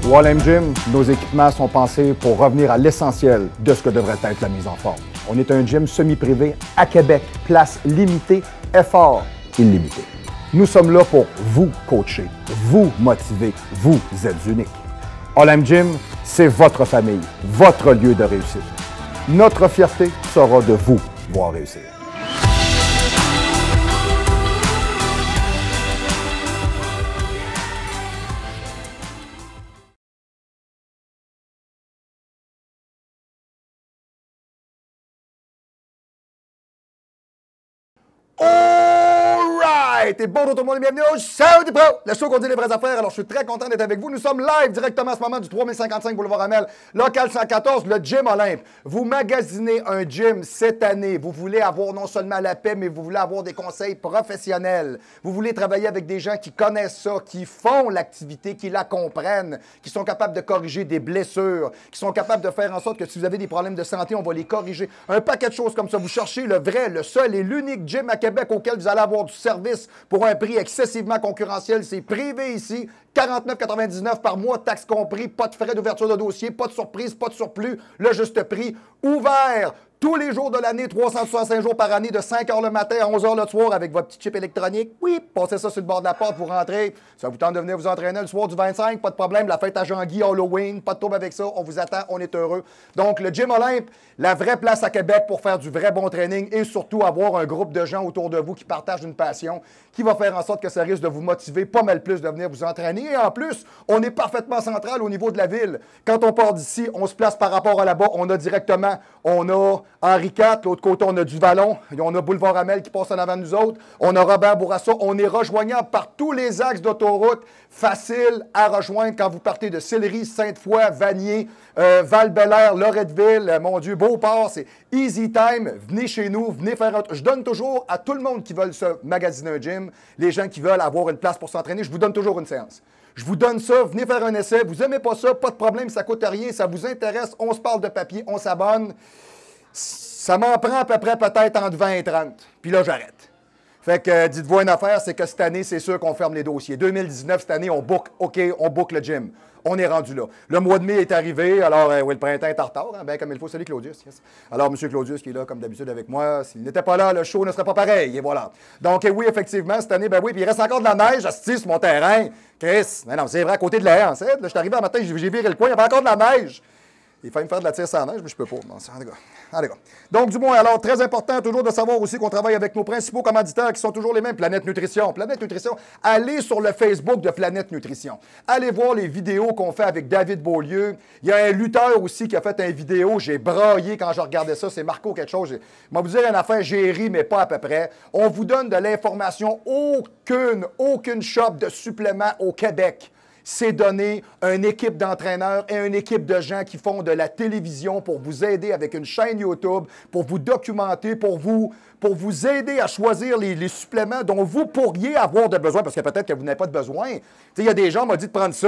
Wall Gym, nos équipements sont pensés pour revenir à l'essentiel de ce que devrait être la mise en forme. On est un gym semi-privé à Québec, place limitée, effort illimité. Nous sommes là pour vous coacher, vous motiver, vous êtes unique. All Gym, c'est votre famille, votre lieu de réussite. Notre fierté sera de vous voir réussir. Alright! Et bonjour tout le monde et bienvenue au Show des Pros, le show qu'on dit les vraies affaires. Alors, je suis très content d'être avec vous. Nous sommes live directement en ce moment du 3055 Boulevard Amel, local 114, le Gym Olympe. Vous magasinez un gym cette année. Vous voulez avoir non seulement la paix, mais vous voulez avoir des conseils professionnels. Vous voulez travailler avec des gens qui connaissent ça, qui font l'activité, qui la comprennent, qui sont capables de corriger des blessures, qui sont capables de faire en sorte que si vous avez des problèmes de santé, on va les corriger. Un paquet de choses comme ça. Vous cherchez le vrai, le seul et l'unique gym à Québec auquel vous allez avoir du service pour un prix excessivement concurrentiel. C'est privé ici, 49,99 par mois, taxes compris, pas de frais d'ouverture de dossier, pas de surprise, pas de surplus, le juste prix, ouvert tous les jours de l'année, 365 jours par année, de 5 h le matin à 11 h le soir avec votre petit chip électronique. Oui, passez ça sur le bord de la porte, vous rentrez. Ça vous tente de venir vous entraîner le soir du 25, pas de problème. La fête à Jean-Guy, Halloween, pas de trouble avec ça. On vous attend, on est heureux. Donc, le Gym Olympe, la vraie place à Québec pour faire du vrai bon training et surtout avoir un groupe de gens autour de vous qui partagent une passion, qui va faire en sorte que ça risque de vous motiver pas mal plus de venir vous entraîner. Et en plus, on est parfaitement central au niveau de la ville. Quand on part d'ici, on se place par rapport à là-bas. On a directement, on a Henri IV, l'autre côté, on a du Vallon. On a Boulevard Amel qui passe en avant de nous autres. On a Robert Bourassa. On est rejoignable par tous les axes d'autoroute. Facile à rejoindre quand vous partez de Sillery, Sainte-Foy, Vanier, Val-Bélair, Loretteville, mon Dieu, Beauport. C'est easy time. Venez chez nous, venez faire un... Je donne toujours à tout le monde qui veut se magasiner un gym, les gens qui veulent avoir une place pour s'entraîner, je vous donne toujours une séance. Je vous donne ça, venez faire un essai. Vous n'aimez pas ça, pas de problème, ça ne coûte rien, ça vous intéresse, on se parle de papier, on s'abonne. Ça m'en prend à peu près peut-être entre 20 et 30. Puis là, j'arrête. Fait que dites-vous une affaire, c'est que cette année, c'est sûr qu'on ferme les dossiers. 2019, cette année, on book, OK, on book le gym. On est rendu là. Le mois de mai est arrivé, alors oui, le printemps est en retard, hein, bien comme il faut. Salut Claudius. Yes. Alors, M. Claudius qui est là, comme d'habitude, avec moi. S'il n'était pas là, le show ne serait pas pareil, et voilà. Donc, oui, effectivement, cette année, ben oui, puis il reste encore de la neige, assis sur mon terrain. Chris, mais non, c'est vrai, à côté de la haie, là, je suis arrivé un matin, j'ai viré le coin, il y avait encore de la neige. Il fallait me faire de la tire sans neige, mais je peux pas. Bon, allez, gars. Donc, du moins, alors, très important toujours de savoir aussi qu'on travaille avec nos principaux commanditaires qui sont toujours les mêmes, Planète Nutrition. Planète Nutrition, allez sur le Facebook de Planète Nutrition. Allez voir les vidéos qu'on fait avec David Beaulieu. Il y a un lutteur aussi qui a fait une vidéo. J'ai braillé quand je regardais ça. C'est Marco quelque chose. Je vais vous dire une affaire, j'ai ri, mais pas à peu près. On vous donne de l'information. Aucune shop de suppléments au Québec c'est donner une équipe d'entraîneurs et une équipe de gens qui font de la télévision pour vous aider avec une chaîne YouTube, pour vous documenter, pour vous aider à choisir les suppléments dont vous pourriez avoir de besoin, parce que peut-être que vous n'avez pas de besoin. Il y a des gens qui m'ont dit de prendre ça.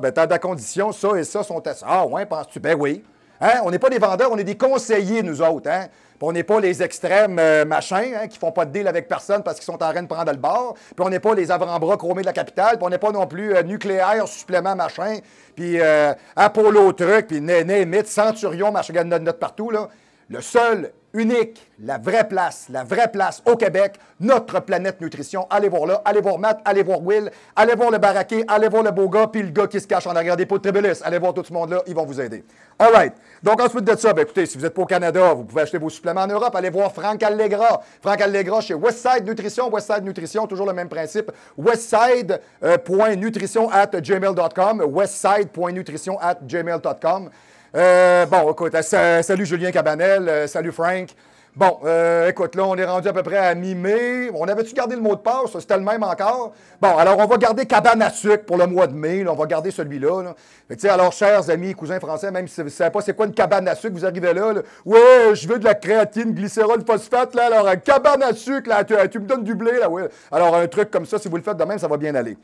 Ben, t'as de la condition, ça et ça sont à ça. Ah ouais, penses-tu? Ben oui. Hein? On n'est pas des vendeurs, on est des conseillers, nous autres. Hein? Puis on n'est pas les extrêmes machins qui font pas de deal avec personne parce qu'ils sont en train de prendre le bord. Puis on n'est pas les avant-bras chromés de la capitale. Puis on n'est pas non plus nucléaire, supplément, machin. Puis Apollo truc, puis Némite, Centurion, machin, notre partout. Là. Le seul, unique, la vraie place au Québec, notre Planète Nutrition. Allez voir là, allez voir Matt, allez voir Will, allez voir le baraqué, allez voir le beau gars, puis le gars qui se cache en arrière des pots de Tribulus. Allez voir tout ce monde-là, ils vont vous aider. All right. Donc, ensuite de ça, ben, écoutez, si vous n'êtes pas au Canada, vous pouvez acheter vos suppléments en Europe. Allez voir Franck Allegra. Franck Allegra chez Westside Nutrition. Westside Nutrition, toujours le même principe. Westside.nutrition@gmail.com. Westside.nutrition@gmail.com. Bon, écoute, salut Julien Cabanel, salut Frank. Bon, écoute, là, on est rendu à peu près à mi-mai. On avait-tu gardé le mot de passe? C'était le même encore? Bon, alors, on va garder cabane à sucre pour le mois de mai. Là, on va garder celui-là. Là. Alors, chers amis, cousins français, même si vous ne savez pas c'est quoi une cabane à sucre, vous arrivez là. Ouais, je veux de la créatine, glycérol, phosphate. Là, alors, cabane à sucre, là, tu me donnes du blé. Là, ouais. Alors, un truc comme ça, si vous le faites de même, ça va bien aller.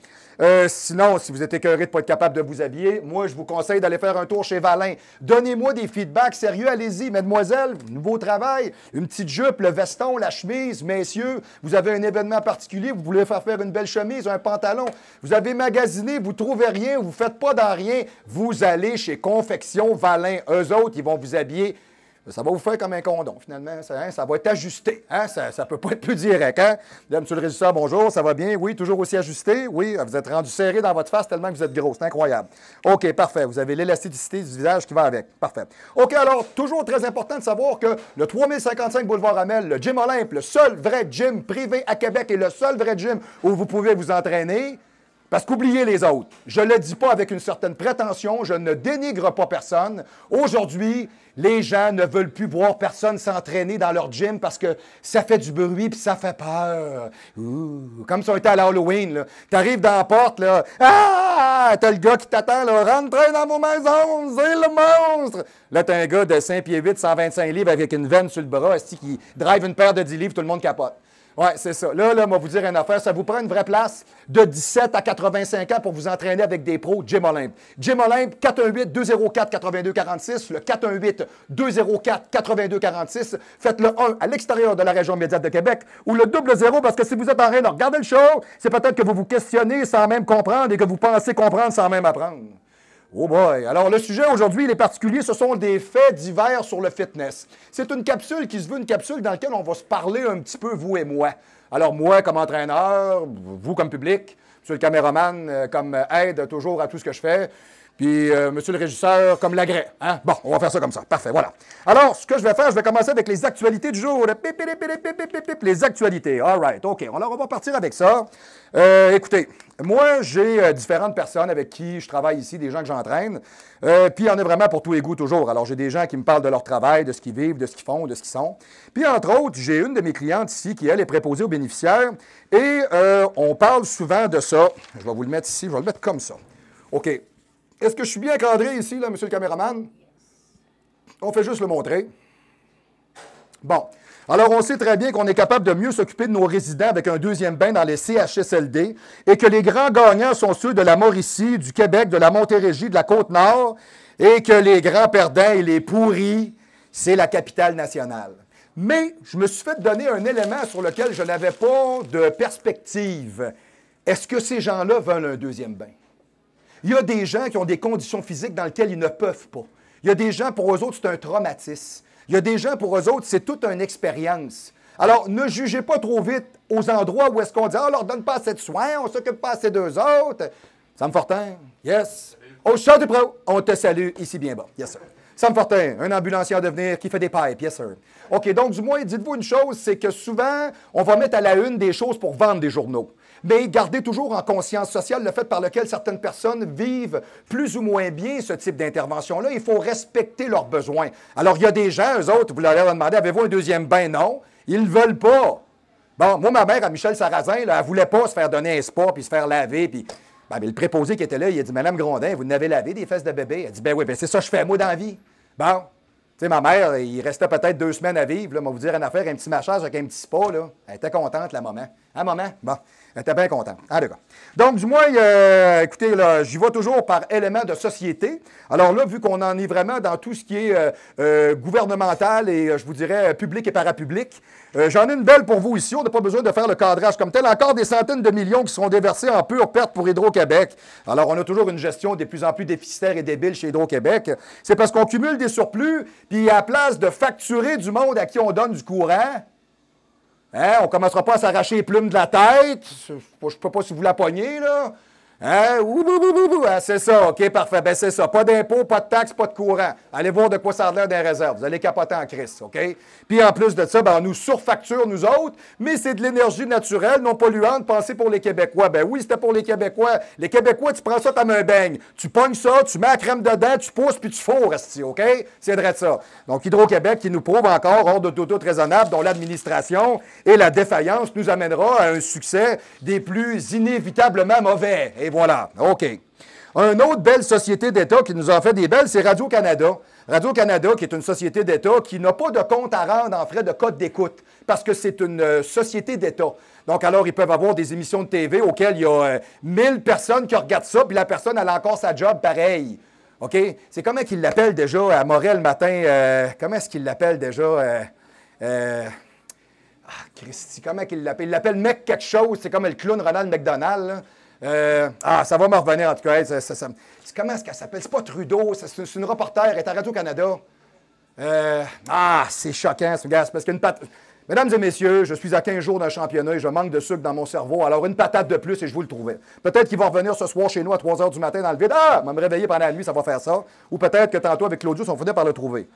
Sinon, si vous êtes écœuré de ne pas être capable de vous habiller, moi, je vous conseille d'aller faire un tour chez Valin. Donnez-moi des feedbacks sérieux, allez-y. Mademoiselle, nouveau travail, une Une petite jupe, le veston, la chemise, messieurs, vous avez un événement particulier, vous voulez faire une belle chemise, un pantalon, vous avez magasiné, vous ne trouvez rien, vous ne faites pas dans rien, vous allez chez Confection Valin. Eux autres, ils vont vous habiller. Ça va vous faire comme un condom, finalement. Ça va être ajusté. Hein? Ça ne peut pas être plus direct. Hein? Là, monsieur le régisseur, bonjour, ça va bien? Oui, toujours aussi ajusté? Oui, vous êtes rendu serré dans votre face tellement que vous êtes gros. C'est incroyable. OK, parfait. Vous avez l'élasticité du visage qui va avec. Parfait. OK, alors, toujours très important de savoir que le 3055 Boulevard Amel, le Gym Olympe, le seul vrai gym privé à Québec et le seul vrai gym où vous pouvez vous entraîner, parce qu'oubliez les autres. Je ne le dis pas avec une certaine prétention, je ne dénigre pas personne. Aujourd'hui, les gens ne veulent plus voir personne s'entraîner dans leur gym parce que ça fait du bruit puis ça fait peur. Ouh, comme si on était à l'Halloween. Tu arrives dans la porte, là. Ah! T'as le gars qui t'attend, là. Rentrez dans vos maisons, c'est le monstre! Là, t'as un gars de 5 pieds 8, 125 livres avec une veine sur le bras, qui drive une paire de 10 livres, tout le monde capote. Oui, c'est ça. Là, on va vous dire une affaire. Ça vous prend une vraie place de 17 à 85 ans pour vous entraîner avec des pros Gym Olympe. Gym Olympe, 418-204-8246. Le 418-204-8246. Faites le 1 à l'extérieur de la région immédiate de Québec ou le 00 parce que si vous êtes en train de regarder le show, c'est peut-être que vous vous questionnez sans même comprendre et que vous pensez comprendre sans même apprendre. Oh boy! Alors, le sujet aujourd'hui, les particuliers, ce sont des faits divers sur le fitness. C'est une capsule qui se veut une capsule dans laquelle on va se parler un petit peu, vous et moi. Alors, moi, comme entraîneur, vous comme public, monsieur le caméraman, comme aide toujours à tout ce que je fais, puis monsieur le régisseur, comme l'agrès. Hein? Bon, on va faire ça comme ça. Parfait, voilà. Alors, ce que je vais faire, je vais commencer avec les actualités du jour. Les actualités. All right, OK. Alors, on va partir avec ça. Écoutez, moi, j'ai différentes personnes avec qui je travaille ici, des gens que j'entraîne. Puis, il y en a vraiment pour tous les goûts toujours. Alors, j'ai des gens qui me parlent de leur travail, de ce qu'ils vivent, de ce qu'ils font, de ce qu'ils sont. Puis, entre autres, j'ai une de mes clientes ici qui, elle, est préposée aux bénéficiaires. Et on parle souvent de ça. Je vais vous le mettre ici. Je vais le mettre comme ça. OK. Est-ce que je suis bien encadré ici, là, monsieur le caméraman? On fait juste le montrer. Bon. Alors, on sait très bien qu'on est capable de mieux s'occuper de nos résidents avec un deuxième bain dans les CHSLD et que les grands gagnants sont ceux de la Mauricie, du Québec, de la Montérégie, de la Côte-Nord et que les grands perdants et les pourris, c'est la capitale nationale. Mais je me suis fait donner un élément sur lequel je n'avais pas de perspective. Est-ce que ces gens-là veulent un deuxième bain? Il y a des gens qui ont des conditions physiques dans lesquelles ils ne peuvent pas. Il y a des gens, pour eux autres, c'est un traumatisme. Il y a des gens, pour eux autres, c'est toute une expérience. Alors, ne jugez pas trop vite aux endroits où est-ce qu'on dit « Ah, on leur donne pas assez de soins, on s'occupe pas assez d'eux autres. » Sam Fortin, yes. Au Show du Pro, on te salue ici bien bas. Yes, sir. Sam Fortin, un ambulancier à devenir qui fait des pipes. Yes, sir. OK, donc du moins, dites-vous une chose, c'est que souvent, on va mettre à la une des choses pour vendre des journaux. Mais gardez toujours en conscience sociale le fait par lequel certaines personnes vivent plus ou moins bien ce type d'intervention-là. Il faut respecter leurs besoins. Alors, il y a des gens, eux autres, vous leur demandez, avez-vous un deuxième bain? Non. Ils ne veulent pas. Bon, moi, ma mère, à Michel Sarrazin, là, elle ne voulait pas se faire donner un spa puis se faire laver. Puis, ben, le préposé qui était là, il a dit, Madame Grondin, vous n'avez lavé des fesses de bébé? Elle a dit, ben oui, ben c'est ça que je fais, moi, dans la vie. Bon. Tu sais, ma mère, il restait peut-être 2 semaines à vivre. Là, on va vous dire une affaire, un petit massage avec un petit spa. Là. Elle était contente, la maman. Hein, maman? Bon. Elle était bien contente. Ah, d'accord. Donc, du moins, écoutez, là, j'y vais toujours par élément de société. Alors là, vu qu'on en est vraiment dans tout ce qui est gouvernemental et, je vous dirais, public et parapublic, j'en ai une belle pour vous ici. On n'a pas besoin de faire le cadrage comme tel. Encore des centaines de millions qui seront déversés en pure perte pour Hydro-Québec. Alors, on a toujours une gestion de plus en plus déficitaire et débile chez Hydro-Québec. C'est parce qu'on cumule des surplus, puis à la place de facturer du monde à qui on donne du courant, hein, on ne commencera pas à s'arracher les plumes de la tête. Je ne sais pas si vous la pognez, là. Hein? Ah, c'est ça, OK, parfait. Ben c'est ça. Pas d'impôts, pas de taxes, pas de courant. Allez voir de quoi ça a l'air dans les réserves. Vous allez capoter en crise, OK? Puis en plus de ça, ben, on nous surfacture, nous autres, mais c'est de l'énergie naturelle, non polluante, pensée pour les Québécois. Ben oui, c'était pour les Québécois. Les Québécois, tu prends ça comme un beigne. Tu pognes ça, tu mets la crème dedans, tu pousses, puis tu fourres, OK? C'est vrai de ça. Donc, Hydro-Québec qui nous prouve encore, hors de tout raisonnable, dont l'administration et la défaillance nous amènera à un succès des plus inévitablement mauvais. Et voilà. OK. Une autre belle société d'État qui nous a fait des belles, c'est Radio-Canada. Radio-Canada, qui est une société d'État qui n'a pas de compte à rendre en frais de code d'écoute, parce que c'est une société d'État. Donc, alors, ils peuvent avoir des émissions de TV auxquelles il y a 1000 personnes qui regardent ça, puis la personne, elle a encore sa job pareil. OK? C'est comment qu'il l'appelle déjà à Morel le matin? Comment est-ce qu'il l'appelle déjà? Christy, comment il l'appelle? Il l'appelle Mec quelque chose, c'est comme le clown Ronald McDonald. Ça va me revenir en tout cas. Comment est-ce qu'elle s'appelle? C'est pas Trudeau, c'est une reporter, elle est à Radio-Canada. C'est choquant, ce gars. Parce qu'une patate. Mesdames et messieurs, je suis à 15 jours d'un championnat et je manque de sucre dans mon cerveau. Alors, une patate de plus et je vous le trouvais. Peut-être qu'il va revenir ce soir chez nous à 3 h du matin dans le vide. On va me réveiller pendant la nuit, ça va faire ça. Ou peut-être que tantôt, avec Claudius, on finit par le trouver.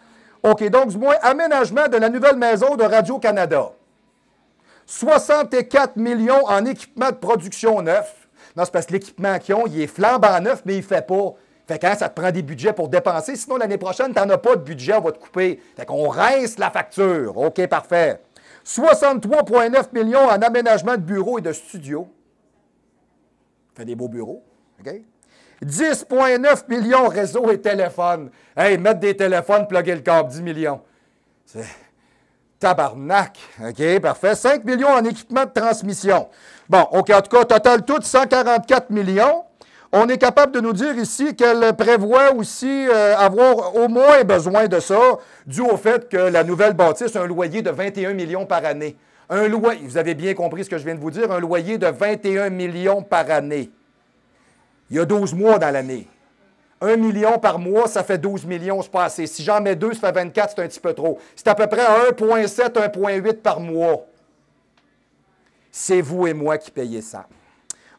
OK, donc, du moins, aménagement de la nouvelle maison de Radio-Canada. 64 millions en équipement de production neuf. Non, c'est parce que l'équipement qu'ils ont, il est flambant neuf, mais il ne fait pas. Fait que ça te prend des budgets pour dépenser. Sinon, l'année prochaine, tu n'en as pas de budget, on va te couper. Fait qu'on rince la facture. OK, parfait. 63,9 millions en aménagement de bureaux et de studios. Fait des beaux bureaux. OK? 10,9 millions réseau et téléphone. Hey, mettre des téléphones, plugger le câble, 10 millions. C'est tabarnak. OK, parfait. 5 millions en équipement de transmission. Bon, OK, en tout cas, total tout, 144 millions. On est capable de nous dire ici qu'elle prévoit aussi avoir au moins besoin de ça, dû au fait que la nouvelle bâtisse a un loyer de 21 millions par année. Un loyer, vous avez bien compris ce que je viens de vous dire, un loyer de 21 millions par année. Il y a 12 mois dans l'année. 1 million par mois, ça fait 12 millions, c'est pas assez. Si j'en mets 2, ça fait 24, c'est un petit peu trop. C'est à peu près 1,7, 1,8 par mois. C'est vous et moi qui payez ça.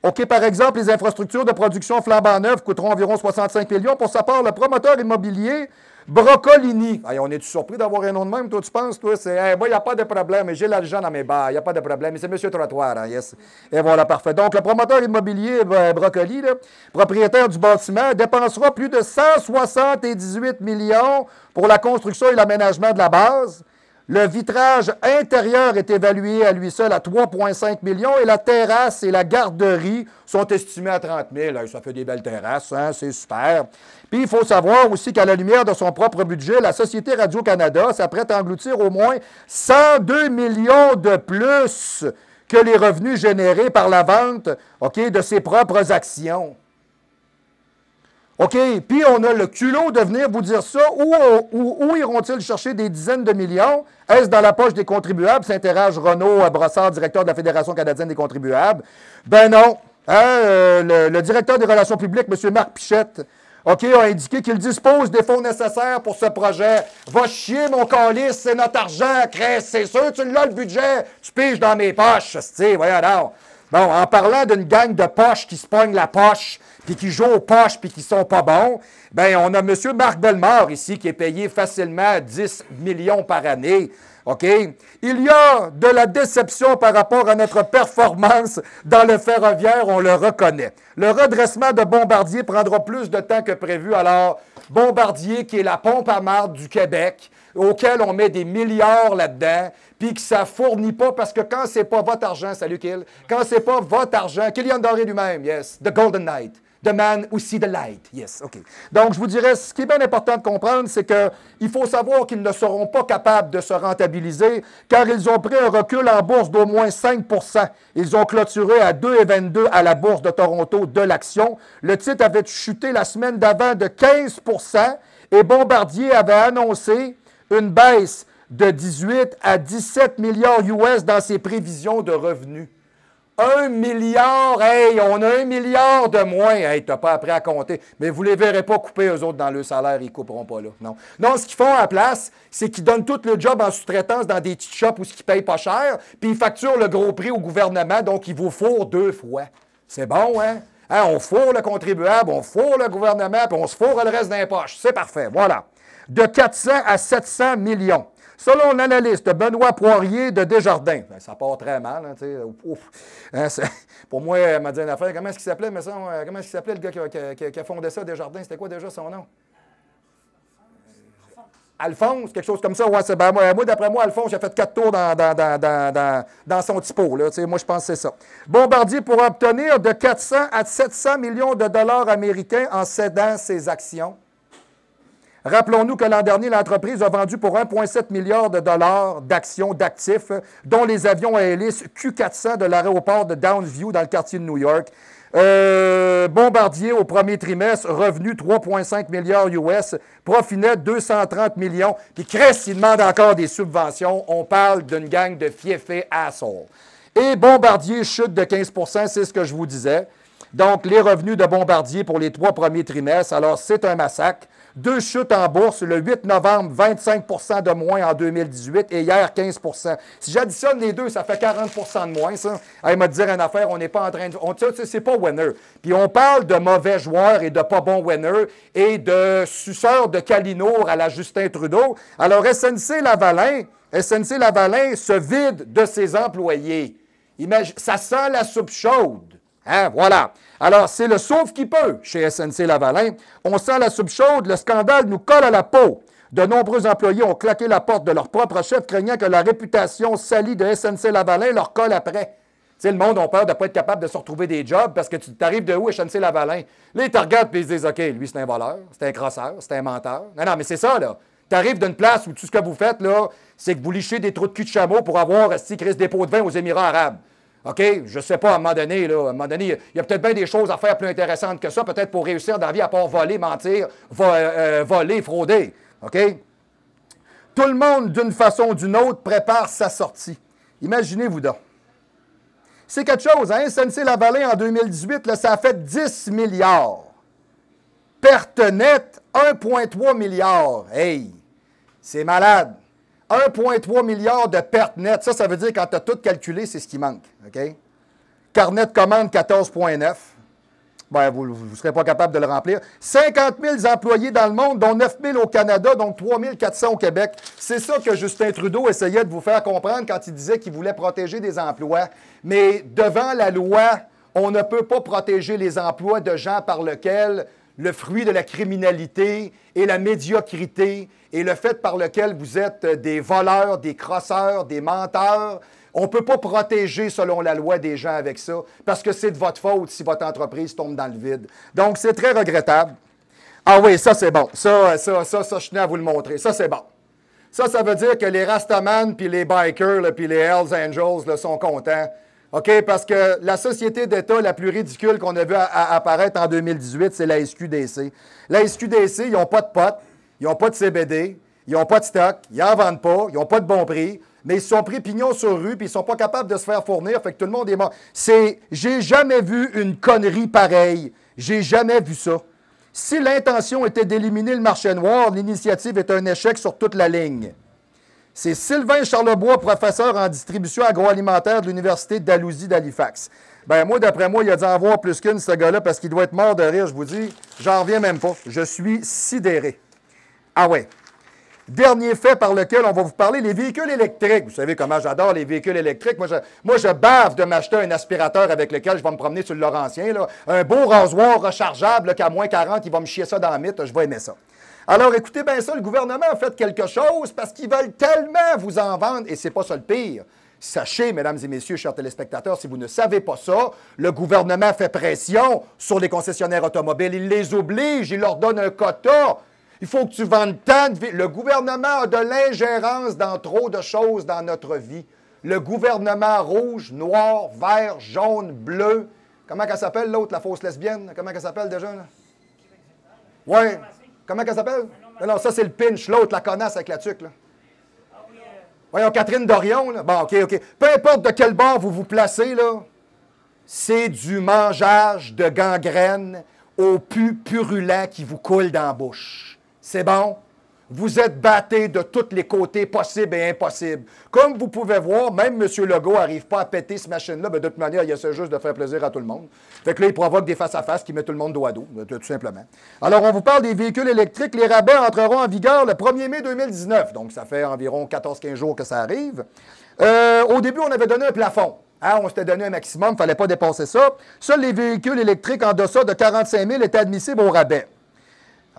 OK, par exemple, les infrastructures de production flambant neuves coûteront environ 65 millions. Pour sa part, le promoteur immobilier Brocolini. Hey, on est-tu surpris d'avoir un nom de même, toi, tu penses? Toi, c'est, moi, il n'y a pas de problème. J'ai l'argent dans mes bars, il n'y a pas de problème. C'est M. Trottoir, hein, yes. Et voilà, parfait. Donc, le promoteur immobilier Brocoli, là, propriétaire du bâtiment, dépensera plus de 178 millions pour la construction et l'aménagement de la base. Le vitrage intérieur est évalué à lui seul à 3,5 millions et la terrasse et la garderie sont estimés à 30 000. Ça fait des belles terrasses, hein? C'est super. Puis, il faut savoir aussi qu'à la lumière de son propre budget, la Société Radio-Canada s'apprête à engloutir au moins 102 millions de plus que les revenus générés par la vente, OK, de ses propres actions. OK, puis on a le culot de venir vous dire ça. Où iront-ils chercher des dizaines de millions? Est-ce dans la poche des contribuables? S'interroge Renaud Brossard, directeur de la Fédération canadienne des contribuables. Ben non. Hein, le directeur des relations publiques, M. Marc Pichette, OK, a indiqué qu'il dispose des fonds nécessaires pour ce projet. Va chier, mon calice, c'est notre argent, Chris. C'est sûr, tu l'as le budget. Tu piges dans mes poches, voyons donc. Bon, en parlant d'une gang de poches qui se pognent la poche, puis qui jouent aux poches, puis qui sont pas bons, bien, on a M. Marc Bellemare ici, qui est payé facilement 10 millions par année. OK? Il y a de la déception par rapport à notre performance dans le ferroviaire, on le reconnaît. Le redressement de Bombardier prendra plus de temps que prévu. Alors, Bombardier, qui est la pompe à marde du Québec, auquel on met des milliards là-dedans, puis que ça ne fournit pas, parce que quand c'est pas votre argent, salut Kill, quand c'est pas votre argent, Kylian Doré lui-même, yes, the Golden Knight, the man who see the light, yes, OK. Donc, je vous dirais, ce qui est bien important de comprendre, c'est qu'il faut savoir qu'ils ne seront pas capables de se rentabiliser, car ils ont pris un recul en bourse d'au moins 5 %. Ils ont clôturé à 2,22 à la bourse de Toronto de l'action. Le titre avait chuté la semaine d'avant de 15 % et Bombardier avait annoncé une baisse de 18 à 17 milliards US dans ses prévisions de revenus. 1 milliard, hey, on a 1 milliard de moins. Hey, t'as pas appris à compter. Mais vous ne les verrez pas couper, eux autres, dans le salaire. Ils ne couperont pas là. Non. Non, ce qu'ils font à la place, c'est qu'ils donnent tout le job en sous-traitance dans des petites shops où ils ne payent pas cher, puis ils facturent le gros prix au gouvernement, donc ils vous fourrent 2 fois. C'est bon, hein? Hein, on fourre le contribuable, on fourre le gouvernement, puis on se fourre le reste des poches. C'est parfait. Voilà. De 400 à 700 millions. Selon l'analyste Benoît Poirier de Desjardins, ben, ça part très mal, hein, hein, pour moi, elle m'a dit une affaire, comment est-ce qu'il s'appelait, mais ça, comment est-ce qu'il s'appelait le gars qui a fondé ça, Desjardins, c'était quoi déjà son nom? Alphonse, quelque chose comme ça, ouais, c'est ben, moi d'après moi, Alphonse, il a fait 4 tours dans son petit pot, là, moi je pense que c'est ça. Bombardier pourra obtenir de 400 à 700 millions de dollars américains en cédant ses actions. Rappelons-nous que l'an dernier, l'entreprise a vendu pour 1,7 milliard de dollars d'actions, d'actifs, dont les avions à hélice Q400 de l'aéroport de Downsview dans le quartier de New York. Bombardier au premier trimestre, revenu 3,5 milliards US, profit net 230 millions. Puis Chris, il demande encore des subventions. On parle d'une gang de fiefés assholes. Et Bombardier chute de 15 %, c'est ce que je vous disais. Donc, les revenus de Bombardier pour les 3 premiers trimestres, alors c'est un massacre. 2 chutes en bourse, le 8 novembre, 25 % de moins en 2018 et hier, 15 %. Si j'additionne les deux, ça fait 40 % de moins, ça. Il m'a dit une affaire, on n'est pas en train de... C'est pas winner. Puis on parle de mauvais joueurs et de pas bons winners et de suceurs de Calinour à la Justin Trudeau. Alors, SNC-Lavalin se vide de ses employés. Ça sent la soupe chaude. Hein, voilà. Alors, c'est le sauve qui peut chez SNC-Lavalin. On sent la soupe chaude, le scandale nous colle à la peau. De nombreux employés ont claqué la porte de leur propre chef, craignant que la réputation salie de SNC-Lavalin leur colle après. Tu sais, le monde a peur de ne pas être capable de se retrouver des jobs parce que tu arrives de où, SNC-Lavalin? Là, ils te regardent et ils se disent, OK, lui, c'est un voleur, c'est un crosseur, c'est un menteur. Non, mais c'est ça, là. Tu arrives d'une place où tout ce que vous faites, là, c'est que vous lichez des trous de cul de chameau pour avoir, Chris, des pots de vin aux Émirats arabes. OK? Je ne sais pas, à un moment donné, il y a peut-être bien des choses à faire plus intéressantes que ça, peut-être pour réussir dans la vie, à part voler, mentir, voler, frauder. OK? Tout le monde, d'une façon ou d'une autre, prépare sa sortie. Imaginez-vous donc. C'est quelque chose, hein? SNC-Lavalin, en 2018, là, ça a fait 10 milliards. Perte nette, 1,3 milliard. Hey! C'est malade. 1,3 milliard de pertes nettes. Ça veut dire quand tu as tout calculé, c'est ce qui manque. OK? Carnet de commande 14,9. Ben, vous ne serez pas capable de le remplir. 50 000 employés dans le monde, dont 9 000 au Canada, donc 3 400 au Québec. C'est ça que Justin Trudeau essayait de vous faire comprendre quand il disait qu'il voulait protéger des emplois. Mais devant la loi, on ne peut pas protéger les emplois de gens par lesquels le fruit de la criminalité et la médiocrité et le fait par lequel vous êtes des voleurs, des crosseurs, des menteurs. On ne peut pas protéger, selon la loi, des gens avec ça, parce que c'est de votre faute si votre entreprise tombe dans le vide. Donc, c'est très regrettable. Ah oui, ça, c'est bon. Ça, je tenais à vous le montrer. Ça, c'est bon. Ça veut dire que les Rastaman, puis les Bikers, puis les Hells Angels là, sont contents. OK? Parce que la société d'État la plus ridicule qu'on a vue apparaître en 2018, c'est la SQDC. La SQDC, ils n'ont pas de potes, ils n'ont pas de CBD, ils n'ont pas de stock, ils n'en vendent pas, ils n'ont pas de bon prix, mais ils se sont pris pignon sur rue, puis ils ne sont pas capables de se faire fournir, fait que tout le monde est mort. J'ai jamais vu une connerie pareille. J'ai jamais vu ça. Si l'intention était d'éliminer le marché noir, l'initiative est un échec sur toute la ligne. C'est Sylvain Charlebois, professeur en distribution agroalimentaire de l'Université d'Alousie d'Halifax. Ben moi, d'après moi, il a dû en voir plus qu'une, ce gars-là, parce qu'il doit être mort de rire, je vous dis. J'en reviens même pas. Je suis sidéré. Ah ouais. Dernier fait par lequel on va vous parler, les véhicules électriques. Vous savez comment j'adore les véhicules électriques. Moi, je bave de m'acheter un aspirateur avec lequel je vais me promener sur le Laurentien. Là. Un beau rasoir rechargeable qu'à moins 40, il va me chier ça dans la mythe. Je vais aimer ça. Alors, écoutez bien ça, le gouvernement a fait quelque chose parce qu'ils veulent tellement vous en vendre, et c'est pas ça le pire. Sachez, mesdames et messieurs, chers téléspectateurs, si vous ne savez pas ça, le gouvernement fait pression sur les concessionnaires automobiles. Il les oblige, il leur donne un quota. Il faut que tu vendes tant de... Le gouvernement a de l'ingérence dans trop de choses dans notre vie. Le gouvernement rouge, noir, vert, jaune, bleu. Comment qu'elle s'appelle l'autre, la fausse lesbienne? Comment qu'elle s'appelle déjà? Oui. Comment qu'elle s'appelle? Non, ça c'est le pinch, l'autre, la connasse avec la tuque. Là. Voyons, Catherine Dorion. Là. Bon, OK. Peu importe de quel bord vous vous placez, là, c'est du mangeage de gangrène au pu purulent qui vous coule dans la bouche. C'est bon? Vous êtes battés de tous les côtés possibles et impossibles. Comme vous pouvez voir, même M. Legault n'arrive pas à péter cette machine-là, mais de toute manière, il essaie juste de faire plaisir à tout le monde. Fait que là, il provoque des face-à-face qui mettent tout le monde dos à dos, tout simplement. Alors, on vous parle des véhicules électriques. Les rabais entreront en vigueur le 1er mai 2019. Donc, ça fait environ 14-15 jours que ça arrive. Au début, on avait donné un plafond. Hein, on s'était donné un maximum, il ne fallait pas dépasser ça. Seuls les véhicules électriques en deçà de 45 000 étaient admissibles au rabais.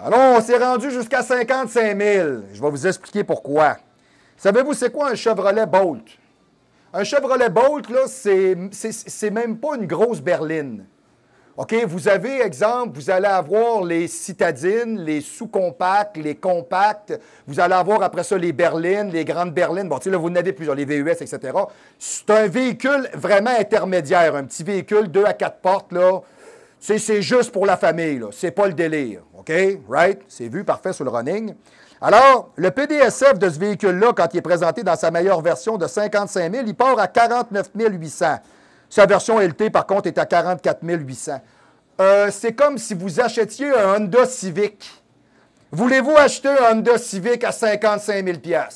Alors, on s'est rendu jusqu'à 55 000. Je vais vous expliquer pourquoi. Savez-vous, c'est quoi un Chevrolet Bolt? Un Chevrolet Bolt, là, c'est même pas une grosse berline. OK, vous avez, exemple, vous allez avoir les citadines, les sous-compacts, les compacts. Vous allez avoir après ça les berlines, les grandes berlines. Bon, tu sais, là, vous en avez plusieurs, les VUS, etc. C'est un véhicule vraiment intermédiaire, un petit véhicule 2 à 4 portes, là. C'est juste pour la famille, là. C'est pas le délire. OK? Right? C'est vu, parfait, sur le running. Alors, le PDSF de ce véhicule-là, quand il est présenté dans sa meilleure version de 55 000, il part à 49 800. Sa version LT, par contre, est à 44 800. C'est comme si vous achetiez un Honda Civic. Voulez-vous acheter un Honda Civic à 55 000 $?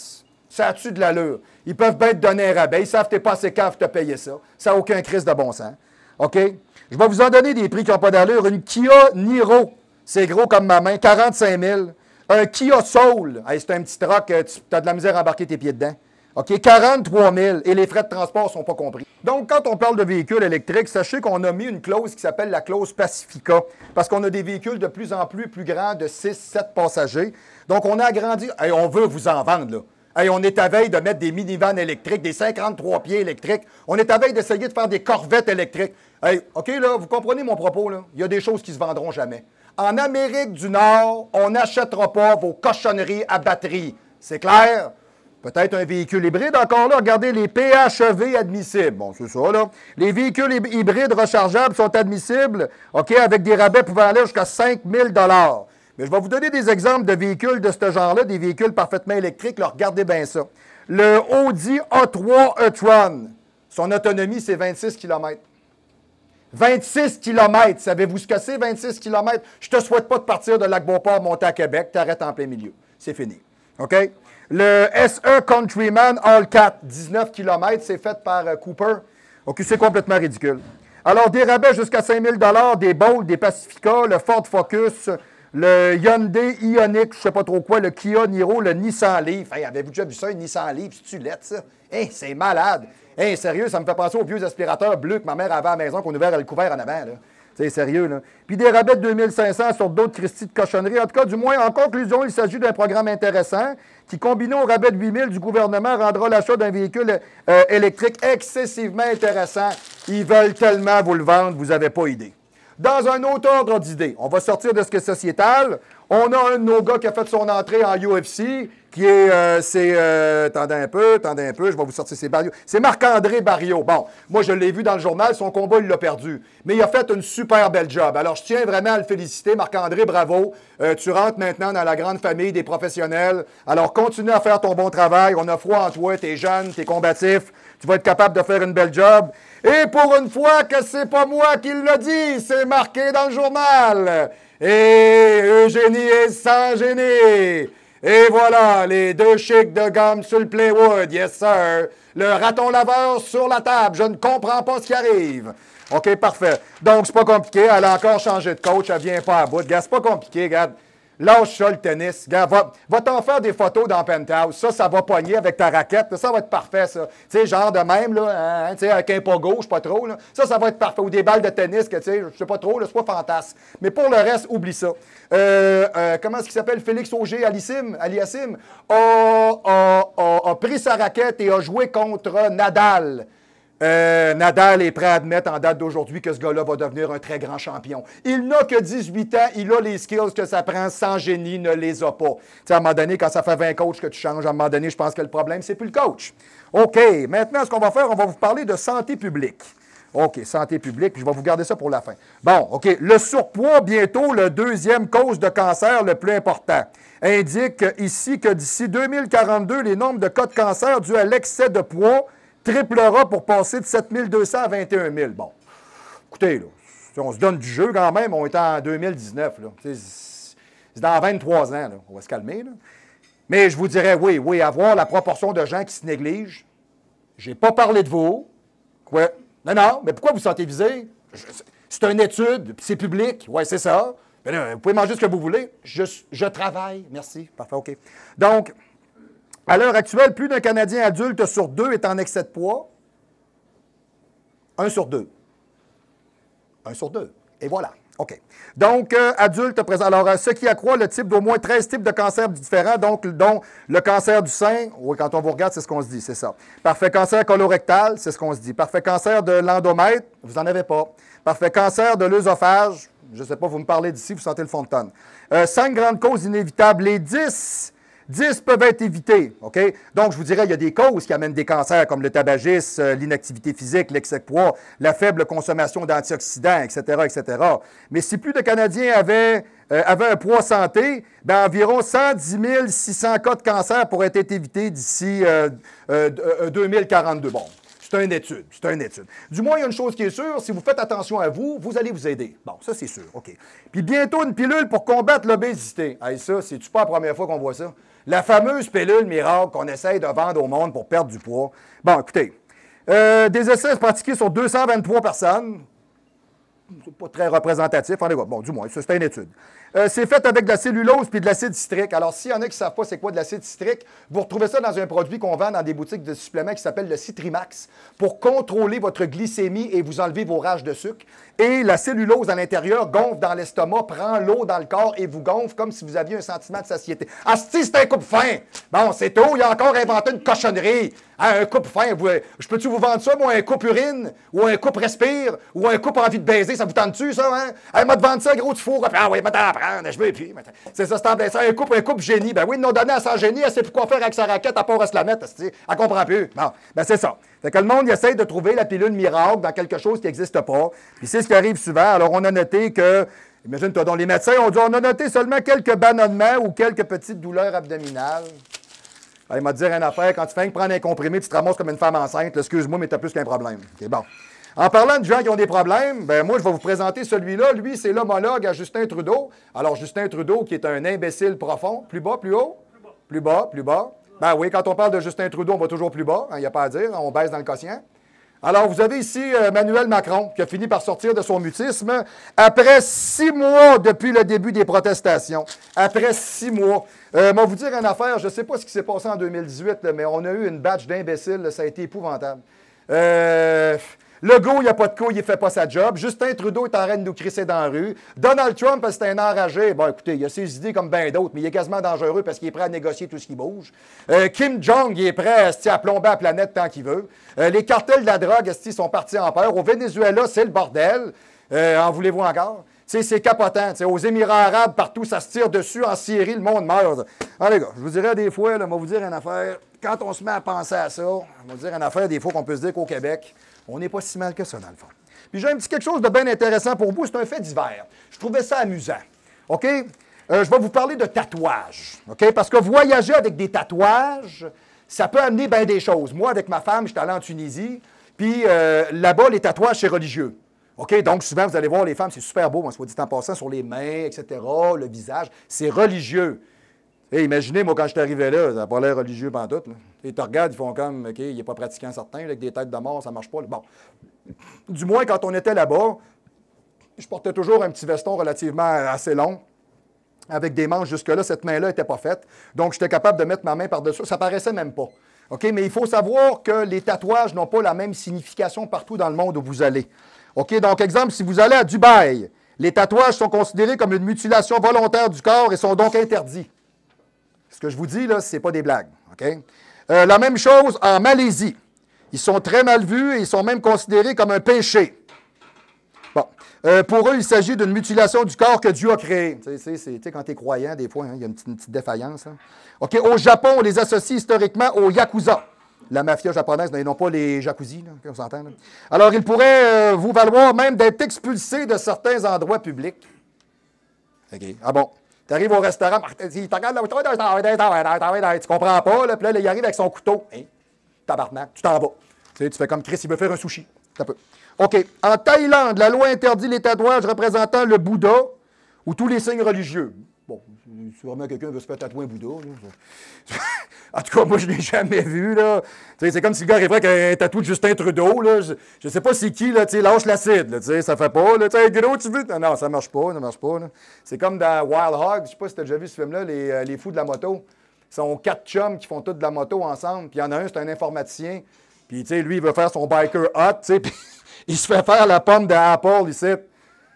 Ça a-tu de l'allure? Ils peuvent bien te donner un rabais. Ils savent que tu n'es pas assez cave de te payer ça. Ça n'a aucun crise de bon sens. OK? Je vais vous en donner des prix qui n'ont pas d'allure. Une Kia Niro, c'est gros comme ma main, 45 000. Un Kia Soul, hey, c'est un petit truck, tu as de la misère à embarquer tes pieds dedans. OK, 43 000 et les frais de transport ne sont pas compris. Donc, quand on parle de véhicules électriques, sachez qu'on a mis une clause qui s'appelle la clause Pacifica parce qu'on a des véhicules de plus en plus grands de 6-7 passagers. Donc, on a agrandi. Hey, on veut vous en vendre, là. Hey, on est à veille de mettre des minivans électriques, des 53 pieds électriques. On est à veille d'essayer de faire des corvettes électriques. Hey, OK, là, vous comprenez mon propos, là? Il y a des choses qui ne se vendront jamais. En Amérique du Nord, on n'achètera pas vos cochonneries à batterie. C'est clair? Peut-être un véhicule hybride encore là. Regardez les PHEV admissibles. Bon, c'est ça, là. Les véhicules hybrides rechargeables sont admissibles, OK, avec des rabais pouvant aller jusqu'à 5 000 $. Mais je vais vous donner des exemples de véhicules de ce genre-là, des véhicules parfaitement électriques. Là, regardez bien ça. Le Audi A3 e-tron, son autonomie, c'est 26 km. 26 km. Savez-vous ce que c'est, 26 km? Je ne te souhaite pas de partir de Lac-Beauport, monter à Québec. Tu arrêtes en plein milieu. C'est fini. OK? Le SE Countryman All-Cat, 19 km, c'est fait par Cooper. OK, c'est complètement ridicule. Alors, des rabais jusqu'à 5 000 $, des Bolt, des Pacifica, le Ford Focus, le Hyundai Ioniq, je ne sais pas trop quoi, le Kia Niro, le Nissan Leaf. Hey, avez-vous déjà vu ça, un Nissan Leaf? C'est-tu laid, ça? Hey, c'est malade. Hey, sérieux, ça me fait penser aux vieux aspirateurs bleus que ma mère avait à la maison, qu'on ouvrait le couvert en avant, là. C'est sérieux, là. Puis des rabais de 2500 sur d'autres Christie de cochonneries. En tout cas, du moins, en conclusion, il s'agit d'un programme intéressant qui, combiné au rabais de 8000 du gouvernement, rendra l'achat d'un véhicule électrique excessivement intéressant. Ils veulent tellement vous le vendre, vous n'avez pas idée. Dans un autre ordre d'idée, on va sortir de ce qui est sociétal. On a un de nos gars qui a fait son entrée en UFC, qui est, attendez un peu, je vais vous sortir ses Barrios. C'est Marc-André Barrios. Bon, moi, je l'ai vu dans le journal, son combat, il l'a perdu. Mais il a fait une super belle job. Alors, je tiens vraiment à le féliciter. Marc-André, bravo. Tu rentres maintenant dans la grande famille des professionnels. Alors, continue à faire ton bon travail. On a foi en toi, t'es jeune, t'es combatif. Tu vas être capable de faire une belle job. Et pour une fois que c'est pas moi qui l'a dit, c'est marqué dans le journal. Et Eugénie est sans gêner. Et voilà, les deux chics de gomme sur le Playwood, yes sir. Le raton laveur sur la table, je ne comprends pas ce qui arrive. OK, parfait. Donc, c'est pas compliqué, elle a encore changé de coach, elle vient pas à bout. Gars, c'est pas compliqué, regarde. Lâche ça, le tennis. Gars, va t'en faire des photos dans Penthouse. Ça va pogner avec ta raquette. Ça va être parfait, ça. Tu sais, genre de même, là, hein, tu sais, avec un pas gauche, pas trop, là. Ça va être parfait. Ou des balles de tennis, que tu sais, je sais pas trop, là, c'est pas fantasme. Mais pour le reste, oublie ça. Comment est-ce qu'il s'appelle? Félix Auger-Aliassime a pris sa raquette et a joué contre Nadal. Nadal est prêt à admettre en date d'aujourd'hui que ce gars-là va devenir un très grand champion. Il n'a que 18 ans, il a les skills que ça prend, sans génie, ne les a pas. Tu sais, à un moment donné, quand ça fait 20 coachs que tu changes, à un moment donné, je pense que le problème, c'est plus le coach. OK, maintenant, ce qu'on va faire, on va vous parler de santé publique. OK, santé publique, puis je vais vous garder ça pour la fin. Bon, OK, le surpoids, bientôt, le deuxième cause de cancer le plus important, indique ici que d'ici 2042, les nombres de cas de cancer dus à l'excès de poids triplera pour passer de 7 200 à 21 000. Bon, écoutez, là, on se donne du jeu quand même, on est en 2019, là. C'est dans 23 ans, là. On va se calmer, là. Mais je vous dirais, oui, avoir la proportion de gens qui se négligent. J'ai pas parlé de vous. Quoi? Non, mais pourquoi vous sentez visé? C'est une étude, puis c'est public. Oui, c'est ça. Mais là, vous pouvez manger ce que vous voulez. Je travaille. Merci. Parfait, OK. Donc, à l'heure actuelle, plus d'un Canadien adulte sur 2 est en excès de poids. 1 sur 2. 1 sur 2. Et voilà. OK. Donc, adulte présent. Alors, ce qui accroît le type d'au moins 13 types de cancers différents, donc, dont le cancer du sein, oui, quand on vous regarde, c'est ce qu'on se dit, c'est ça. Parfait cancer colorectal, c'est ce qu'on se dit. Parfait cancer de l'endomètre, vous n'en avez pas. Parfait cancer de l'œsophage, je ne sais pas, vous me parlez d'ici, vous sentez le fond de tonne. 5 grandes causes inévitables, les 10 peuvent être évitées, OK? Donc, je vous dirais, il y a des causes qui amènent des cancers, comme le tabagisme, l'inactivité physique, l'excès de poids, la faible consommation d'antioxydants, etc., etc. Mais si plus de Canadiens avaient un poids santé, bien, environ 110 600 cas de cancer pourraient être évités d'ici 2042. Bon, c'est une étude, c'est une étude. Du moins, il y a une chose qui est sûre, si vous faites attention à vous, vous allez vous aider. Bon, ça, c'est sûr, OK. Puis bientôt, une pilule pour combattre l'obésité. Hey, ça, c'est-tu pas la première fois qu'on voit ça? La fameuse pilule miracle qu'on essaye de vendre au monde pour perdre du poids. Bon, écoutez, des essais pratiqués sur 223 personnes. C'est pas très représentatif. Bon, du moins, c'est une étude. C'est fait avec de la cellulose puis de l'acide citrique. Alors, s'il y en a qui ne savent pas c'est quoi de l'acide citrique, vous retrouvez ça dans un produit qu'on vend dans des boutiques de suppléments qui s'appelle le Citrimax pour contrôler votre glycémie et vous enlever vos rages de sucre. Et la cellulose à l'intérieur gonfle dans l'estomac, prend l'eau dans le corps et vous gonfle comme si vous aviez un sentiment de satiété. Ah, si c'est un coupe-faim! Bon, c'est tout, il a encore inventé une cochonnerie. Hein, un coupe-faim, je peux-tu vous vendre ça, moi, un coupe-urine, ou un coupe-respire, ou un coupe-envie de baiser, ça vous tente-tu, ça, hein? Hey, m'a te vendre ça, gros, tu fourres. Ah oui, maintenant apprendre, je veux plus. C'est ça, c'est ça, un coupe-génie. Ben oui, ils nous ont donné à sa génie, elle sait plus quoi faire avec sa raquette à part à se la mettre, elle comprend plus. Bon, ben c'est ça. Fait que le monde il essaie de trouver la pilule miracle dans quelque chose qui n'existe pas. Puis c'est ce qui arrive souvent. Alors, on a noté que, imagine-toi, donc les médecins ont dit, on a noté seulement quelques ballonnements ou quelques petites douleurs abdominales. Il m'a dit une affaire, quand tu fais prendre un comprimé, tu te ramasses comme une femme enceinte. Excuse-moi, mais tu as plus qu'un problème. OK, bon. En parlant de gens qui ont des problèmes, ben moi, je vais vous présenter celui-là. Lui, c'est l'homologue à Justin Trudeau. Alors, Justin Trudeau, qui est un imbécile profond. Plus bas, plus haut? Plus bas, plus bas. Ben oui, quand on parle de Justin Trudeau, on va toujours plus bas. Il n'y a pas à dire. On baisse dans le quotient. Alors, vous avez ici Emmanuel Macron, qui a fini par sortir de son mutisme après 6 mois depuis le début des protestations. Après 6 mois. Je vais vous dire une affaire, je ne sais pas ce qui s'est passé en 2018, là, mais on a eu une batch d'imbéciles, ça a été épouvantable. Legault, il n'y a pas de couilles, il ne fait pas sa job. Justin Trudeau est en train de nous crisser dans la rue. Donald Trump, c'est un enragé. Bon, écoutez, il a ses idées comme bien d'autres, mais il est quasiment dangereux parce qu'il est prêt à négocier tout ce qui bouge. Kim Jong, il est prêt à plomber la planète tant qu'il veut. Les cartels de la drogue, ils sont partis en peur. Au Venezuela, c'est le bordel. En voulez-vous encore? C'est capotant. Aux Émirats arabes, partout, ça se tire dessus. En Syrie, le monde meurt. Ah, les gars, je vous dirais des fois, là, je vais vous dire une affaire. Quand on se met à penser à ça, je vais vous dire une affaire, des fois qu'on peut se dire qu'au Québec, on n'est pas si mal que ça, dans le fond. Puis j'ai un petit quelque chose de bien intéressant pour vous. C'est un fait divers. Je trouvais ça amusant. OK? Je vais vous parler de tatouages. OK? Parce que voyager avec des tatouages, ça peut amener bien des choses. Moi, avec ma femme, j'étais allé en Tunisie. Puis là-bas, les tatouages, c'est religieux. OK? Donc, souvent, vous allez voir les femmes, c'est super beau, soit dit en passant, sur les mains, etc., le visage. C'est religieux. Hey, imaginez, moi, quand je suis arrivé là, ça n'a pas l'air religieux pantoute. Ils te regardent, ils font comme, OK, il n'est pas pratiquant certain, avec des têtes de mort, ça ne marche pas. Bon. Du moins, quand on était là-bas, je portais toujours un petit veston relativement assez long, avec des manches jusque-là. Cette main-là n'était pas faite. Donc, j'étais capable de mettre ma main par-dessus. Ça paraissait même pas. OK? Mais il faut savoir que les tatouages n'ont pas la même signification partout dans le monde où vous allez. OK? Donc, exemple, si vous allez à Dubaï, les tatouages sont considérés comme une mutilation volontaire du corps et sont donc interdits. Ce que je vous dis, là, ce n'est pas des blagues. OK? La même chose en Malaisie. Ils sont très mal vus et ils sont même considérés comme un péché. Bon. Pour eux, il s'agit d'une mutilation du corps que Dieu a créé. Tu sais, quand tu es croyant, des fois, hein, il y a une petite défaillance. Hein. OK? Au Japon, on les associe historiquement aux Yakuza. La mafia japonaise, et non pas les jacuzzi, là, on s'entend. Là. Alors, il pourrait vous valoir même d'être expulsé de certains endroits publics. OK. Ah bon? Tu arrives au restaurant, il te regarde là, tu comprends pas, là, puis là, il arrive avec son couteau. Hein? Tabarnak, tu t'en vas. Tu fais comme Chris, il veut faire un sushi. Ça peut. OK. En Thaïlande, la loi interdit les tatouages représentant le Bouddha ou tous les signes religieux. Bon, si vraiment quelqu'un veut se faire tatouer un Bouddha. Là, en tout cas, moi, je ne l'ai jamais vu. Là. C'est comme si le gars arriverait avec un tatou de Justin Trudeau. Là. Je ne sais pas c'est qui, là, lâche l'acide. Là, ça fait pas. Là, gros, tu veux? Non, ça ne marche pas. Ça marche pas. C'est comme dans Wild Hog. Je ne sais pas si tu as déjà vu ce film-là, les fous de la moto. Ils sont 4 chums qui font toutes de la moto ensemble. Puis il y en a un, c'est un informaticien. Puis, lui, il veut faire son biker hot. Puis il se fait faire la pomme d'Apple ici.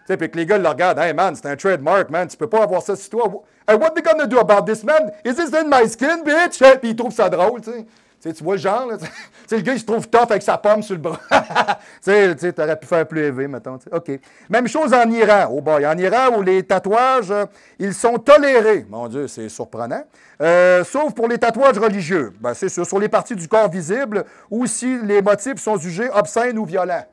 sais, puis que les gars le regardent, hey man, c'est un trademark, man, tu peux pas avoir ça sur toi. Hey, what they gonna do about this, man? Is this in my skin, bitch? Puis ils trouvent ça drôle, tu sais. Tu vois le genre, là, le gars, il se trouve tough avec sa pomme sur le bras. Tu aurais pu faire plus élevé, mettons. T'sais. OK. Même chose en Iran. Oh boy, en Iran, où les tatouages, ils sont tolérés. Mon Dieu, c'est surprenant. Sauf pour les tatouages religieux. Ben, c'est sûr, sur les parties du corps visibles, ou si les motifs sont jugés obscènes ou violents.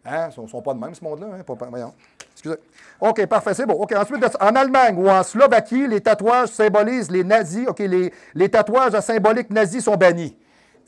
Hein? Ils ne sont pas de même, ce monde-là. Hein? Voyons. Excusez. OK, parfait, c'est bon. OK, ensuite, en Allemagne ou en Slovaquie, les tatouages symbolisent les nazis. OK, les tatouages à symbolique nazis sont bannis.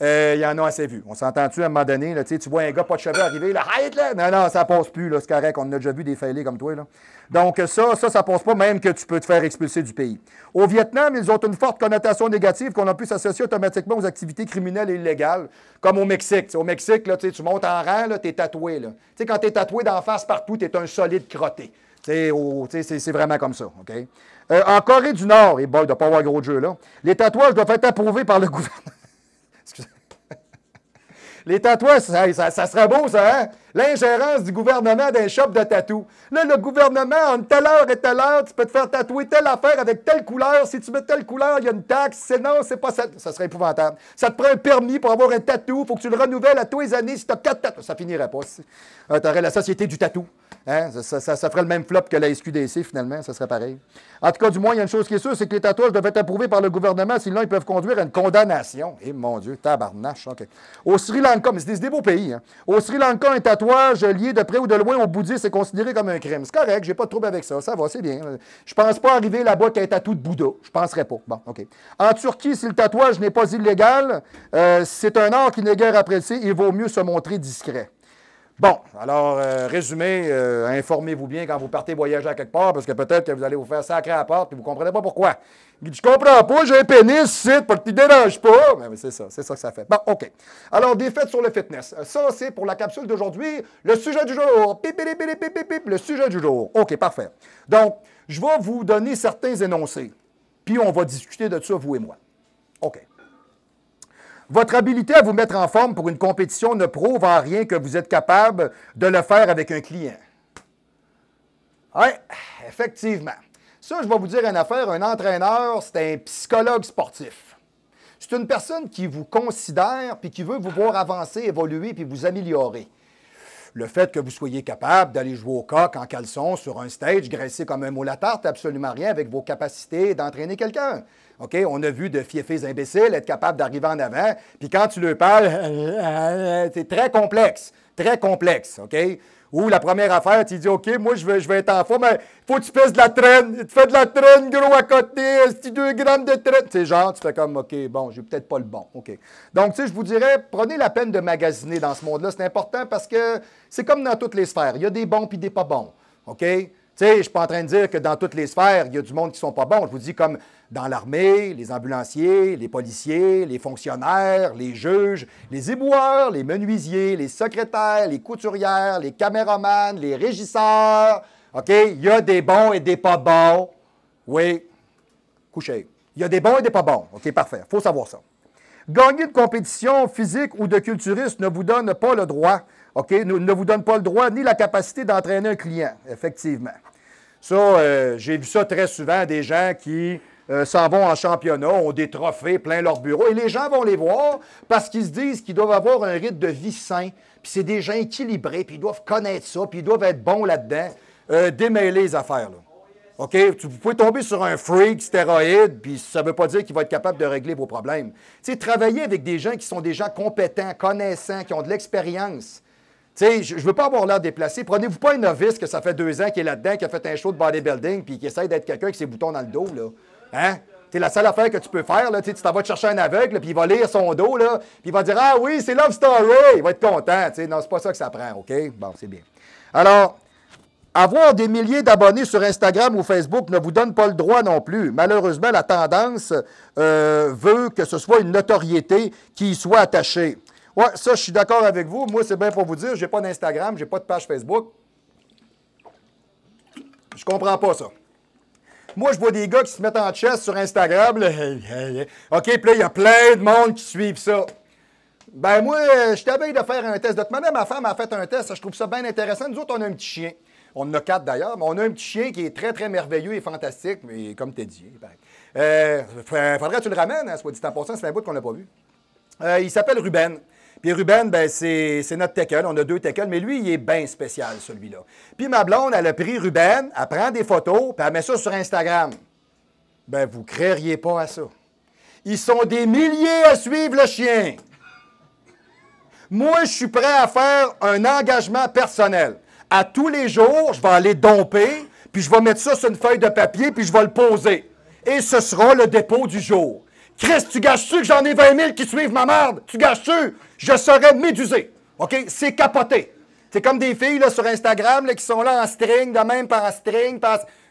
Il y en a assez vu. On s'entend-tu à un moment donné, là, tu vois un gars pas de cheveux arriver, là, arrête là! Non, ça passe plus, là, c'est correct, on a déjà vu des fêlés comme toi, là. Donc ça passe pas, même que tu peux te faire expulser du pays. Au Vietnam, ils ont une forte connotation négative qu'on a pu s'associer automatiquement aux activités criminelles et illégales, comme au Mexique. T'sais, au Mexique, là, tu montes en rang, tu es tatoué, là. T'sais, quand tu es tatoué d'en face partout, tu es un solide crotté. C'est vraiment comme ça, OK? En Corée du Nord, et boy, il ne doit pas avoir gros de jeu, là, les tatouages doivent être approuvés par le gouvernement. Les tatouages, ça serait beau, ça, hein? L'ingérence du gouvernement dans les shops de tatou. Là, le gouvernement, en telle heure et telle heure, tu peux te faire tatouer telle affaire avec telle couleur. Si tu mets telle couleur, il y a une taxe. Non, c'est pas ça. Ça serait épouvantable. Ça te prend un permis pour avoir un tatou. Il faut que tu le renouvelles à tous les années. Si tu as 4 tatous, ça finirait pas. Tu aurais la société du tatou. Hein? Ça ferait le même flop que la SQDC, finalement. Ça serait pareil. En tout cas, du moins, il y a une chose qui est sûre, c'est que les tatouages doivent être approuvés par le gouvernement. Sinon, ils peuvent conduire à une condamnation. Eh, mon Dieu, tabarnache. OK. Au Sri Lanka, mais c'est des beaux pays. Hein? Au Sri Lanka, un tatouage lié de près ou de loin au bouddhisme est considéré comme un crime. C'est correct, j'ai pas de trouble avec ça. Ça va, c'est bien. Je pense pas arriver là-bas avec un tatou de Bouddha. Je penserais pas. Bon, OK. En Turquie, si le tatouage n'est pas illégal, c'est un art qui n'est guère apprécié. Il vaut mieux se montrer discret. Bon, alors, résumé, informez-vous bien quand vous partez voyager à quelque part, parce que peut-être que vous allez vous faire sacrer à la porte et vous ne comprenez pas pourquoi. Je comprends pas, j'ai un pénis, c'est pour que tu ne déranges pas. Mais c'est ça que ça fait. Bon, OK. Alors, des faits sur le fitness. Ça, c'est pour la capsule d'aujourd'hui. Le sujet du jour. Pip, pip, pip, pip, pip, pip, le sujet du jour. OK, parfait. Donc, je vais vous donner certains énoncés, puis on va discuter de ça, vous et moi. OK. Votre habilité à vous mettre en forme pour une compétition ne prouve en rien que vous êtes capable de le faire avec un client. Oui, effectivement. Ça, je vais vous dire une affaire. Un entraîneur, c'est un psychologue sportif. C'est une personne qui vous considère puis qui veut vous voir avancer, évoluer puis vous améliorer. Le fait que vous soyez capable d'aller jouer au coq en caleçon sur un stage, graisser comme un moule à tarte, absolument rien avec vos capacités d'entraîner quelqu'un. OK? On a vu de fiefés imbéciles être capables d'arriver en avant, puis quand tu leur parles, c'est très complexe. Très complexe. OK? Ou la première affaire, tu dis, OK, moi, je vais être en forme, mais il faut que tu fasses de la traîne. Tu fais de la traîne, gros, à côté, 2 grammes de traîne. Tu sais, genre, tu fais comme, OK, bon, j'ai peut-être pas le bon. OK. Donc, tu sais, je vous dirais, prenez la peine de magasiner dans ce monde-là. C'est important parce que c'est comme dans toutes les sphères. Il y a des bons puis des pas bons. OK? Tu sais, je ne suis pas en train de dire que dans toutes les sphères, il y a du monde qui ne sont pas bons. Je vous dis comme dans l'armée, les ambulanciers, les policiers, les fonctionnaires, les juges, les éboueurs, les menuisiers, les secrétaires, les couturières, les caméramans, les régisseurs. OK? Il y a des bons et des pas bons. Oui. Couchez. Il y a des bons et des pas bons. OK, parfait. Il faut savoir ça. Gagner de compétition physique ou de culturiste ne vous donne pas le droit, OK? Ne vous donne pas le droit ni la capacité d'entraîner un client, effectivement. Ça, j'ai vu ça très souvent, des gens qui s'en vont en championnat, ont des trophées plein leur bureau, et les gens vont les voir parce qu'ils se disent qu'ils doivent avoir un rythme de vie sain, puis c'est des gens équilibrés, puis ils doivent connaître ça, puis ils doivent être bons là-dedans. Démêler les affaires, là. OK? Vous pouvez tomber sur un freak stéroïde, puis ça ne veut pas dire qu'il va être capable de régler vos problèmes. Tu sais, travailler avec des gens qui sont des gens compétents, connaissants, qui ont de l'expérience. Tu sais, je ne veux pas avoir l'air déplacé. Prenez-vous pas un novice que ça fait 2 ans qui est là-dedans, qui a fait un show de bodybuilding, puis qui essaie d'être quelqu'un avec ses boutons dans le dos, là. Hein? C'est la seule affaire que tu peux faire, là. Tu t'en vas te chercher un aveugle, puis il va lire son dos, là, puis il va dire « Ah oui, c'est Love Story! » Il va être content. Tu sais, non, c'est pas ça que ça prend, OK? Bon, c'est bien. Alors, avoir des milliers d'abonnés sur Instagram ou Facebook ne vous donne pas le droit non plus. Malheureusement, la tendance veut que ce soit une notoriété qui y soit attachée. Oui, ça, je suis d'accord avec vous. Moi, c'est bien pour vous dire, je n'ai pas d'Instagram, je n'ai pas de page Facebook. Je comprends pas ça. Moi, je vois des gars qui se mettent en chest sur Instagram. Là. OK, puis là, il y a plein de monde qui suivent ça. Ben moi, je t'avais de faire un test. De toute manière, ma femme a fait un test. Je trouve ça bien intéressant. Nous autres, on a un petit chien. On en a 4 d'ailleurs, mais on a un petit chien qui est très, très merveilleux et fantastique, mais comme tu as dit. Faudrait que tu le ramènes, hein, soit dit en passant, c'est un bout qu'on n'a pas vu. Il s'appelle Ruben. Puis Ruben, ben, c'est notre tackle. On a 2 tackles, mais lui, il est bien spécial, celui-là. Puis ma blonde, elle a pris Ruben, elle prend des photos, puis elle met ça sur Instagram. Ben, vous ne créeriez pas à ça. Ils sont des milliers à suivre le chien. Moi, je suis prêt à faire un engagement personnel. À tous les jours, je vais aller domper, puis je vais mettre ça sur une feuille de papier, puis je vais le poser. Et ce sera le dépôt du jour. Chris, tu gâches-tu que j'en ai 20 000 qui suivent ma merde? Tu gâches-tu? Je serais médusé. OK? C'est capoté. C'est comme des filles là, sur Instagram là, qui sont là en string, de même par string.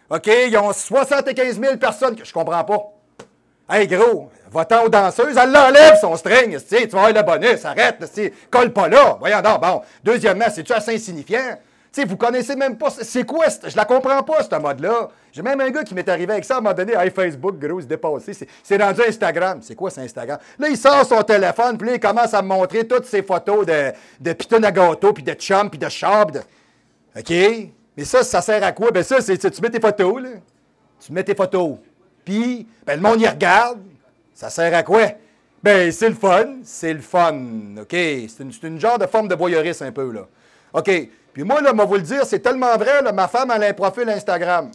OK? Ils ont 75 000 personnes. Je comprends pas. Hey, gros, va-t'en aux danseuses. Elle l'enlève, son string. Tu vas avoir le bonus. Arrête. Colle pas là. Voyons donc. Bon. Deuxièmement, c'est-tu assez insignifiant? Vous connaissez même pas. C'est quoi? Je la comprends pas, ce mode-là. J'ai même un gars qui m'est arrivé avec ça à un moment donné. Hey, Facebook, gros, il se dépassé. C'est rendu Instagram. C'est quoi, c'est Instagram? Là, il sort son téléphone, puis là, il commence à me montrer toutes ses photos de pitons à gâteau, puis de chum, puis de char. OK? Mais ça sert à quoi? Ben ça, tu mets tes photos, là. Tu mets tes photos. Puis, ben, le monde y regarde. Ça sert à quoi? Ben, c'est le fun. C'est le fun. OK? C'est une genre de forme de voyeurisme un peu, là. OK? Puis moi, là, moi vous le dire, c'est tellement vrai, là, ma femme, elle a un profil Instagram.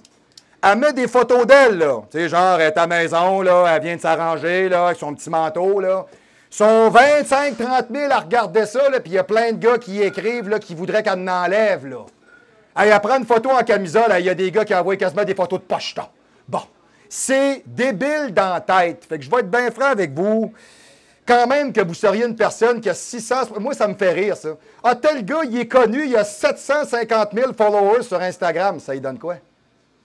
Elle met des photos d'elle, là. Tu sais, genre, elle est à la maison, là, elle vient de s'arranger, là, avec son petit manteau, là. Sont 25-30 000 à regarder ça, là, puis il y a plein de gars qui écrivent, là, qui voudraient qu'elle en enlève, là. Elle prend une photo en camisole, il y a des gars qui envoient quasiment des photos de pocheton. Bon. C'est débile dans la tête. Fait que je vais être bien franc avec vous. Quand même que vous seriez une personne qui a 600... Moi, ça me fait rire, ça. Ah, tel gars, il est connu, il a 750 000 followers sur Instagram. Ça lui donne quoi?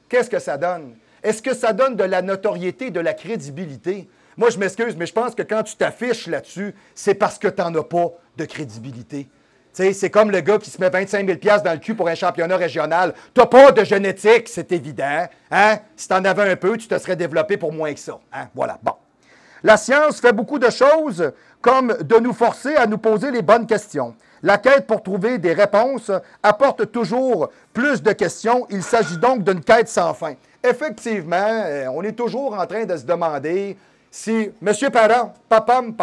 Qu'est-ce que ça donne? Est-ce que ça donne de la notoriété, de la crédibilité? Moi, je m'excuse, mais je pense que quand tu t'affiches là-dessus, c'est parce que tu n'en as pas de crédibilité. C'est comme le gars qui se met 25 000 $ dans le cul pour un championnat régional. Tu n'as pas de génétique, c'est évident. Hein? Si tu en avais un peu, tu te serais développé pour moins que ça. Hein? Voilà, bon. La science fait beaucoup de choses, comme de nous forcer à nous poser les bonnes questions. La quête pour trouver des réponses apporte toujours plus de questions. Il s'agit donc d'une quête sans fin. Effectivement, on est toujours en train de se demander si... Monsieur Parent, papam.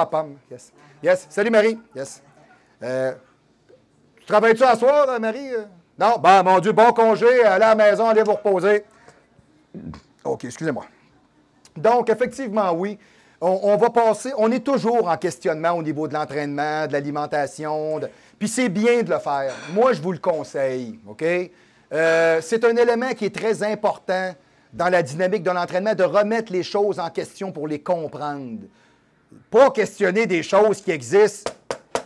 Yes. Yes. Salut, Marie. Yes. Tu travailles-tu à soir, Marie? Non? Ben, mon Dieu, bon congé. Allez à la maison, allez vous reposer. OK, excusez-moi. Donc, effectivement, oui. On va passer, on est toujours en questionnement au niveau de l'entraînement, de l'alimentation, puis c'est bien de le faire. Moi, je vous le conseille, OK? C'est un élément qui est très important dans la dynamique de l'entraînement, de remettre les choses en question pour les comprendre. Pas questionner des choses qui existent,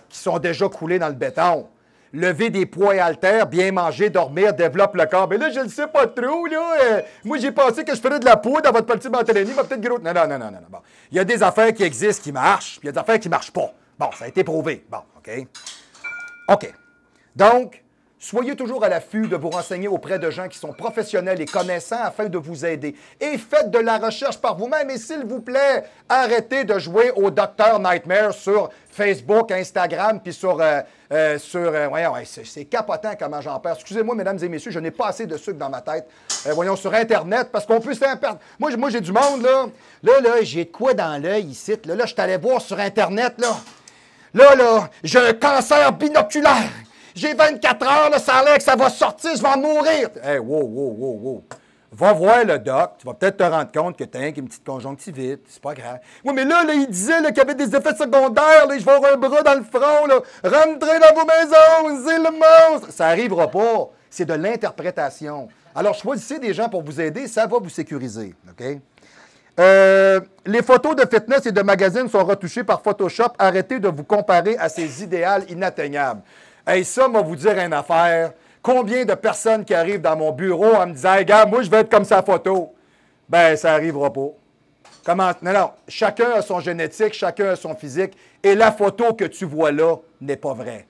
qui sont déjà coulées dans le béton. Lever des poids et haltères, bien manger, dormir, développe le corps. Mais là, je ne sais pas trop, là. Moi, j'ai pensé que je ferais de la poudre dans votre petit Barthélemy, va peut-être gros. Non. Bon. Il y a des affaires qui existent, qui marchent, puis il y a des affaires qui ne marchent pas. Bon, ça a été prouvé. Bon, OK. Donc, soyez toujours à l'affût de vous renseigner auprès de gens qui sont professionnels et connaissants afin de vous aider. Et faites de la recherche par vous-même. Et s'il vous plaît, arrêtez de jouer au Dr Nightmare sur Facebook, Instagram, puis voyons, c'est capotant comment j'en perds. Excusez-moi, mesdames et messieurs, je n'ai pas assez de sucre dans ma tête. Voyons, sur Internet, parce qu'on peut s'en perdre. Moi, j'ai du monde, là. Là, j'ai de quoi dans l'œil ici. Là, je suis allé voir sur Internet, là. Là, j'ai un cancer binoculaire. J'ai 24 heures, là, ça a l'air que ça va sortir, je vais en mourir. Hey, wow. Va voir le doc, tu vas peut-être te rendre compte que tu as une petite conjonctivite, c'est pas grave. Oui, mais là il disait qu'il y avait des effets secondaires, là, je vais avoir un bras dans le front, là. Rentrez dans vos maisons, c'est le monstre. Ça n'arrivera pas, c'est de l'interprétation. Alors, choisissez des gens pour vous aider, ça va vous sécuriser, OK? Les photos de fitness et de magazines sont retouchées par Photoshop. Arrêtez de vous comparer à ces idéals inatteignables. Hey, ça, moi, vous dire une affaire. Combien de personnes qui arrivent dans mon bureau en me disant hey, « Regarde, moi, je vais être comme sa photo. » Ben, ça n'arrivera pas. Comment? Non. Chacun a son génétique, chacun a son physique. Et la photo que tu vois là n'est pas vraie.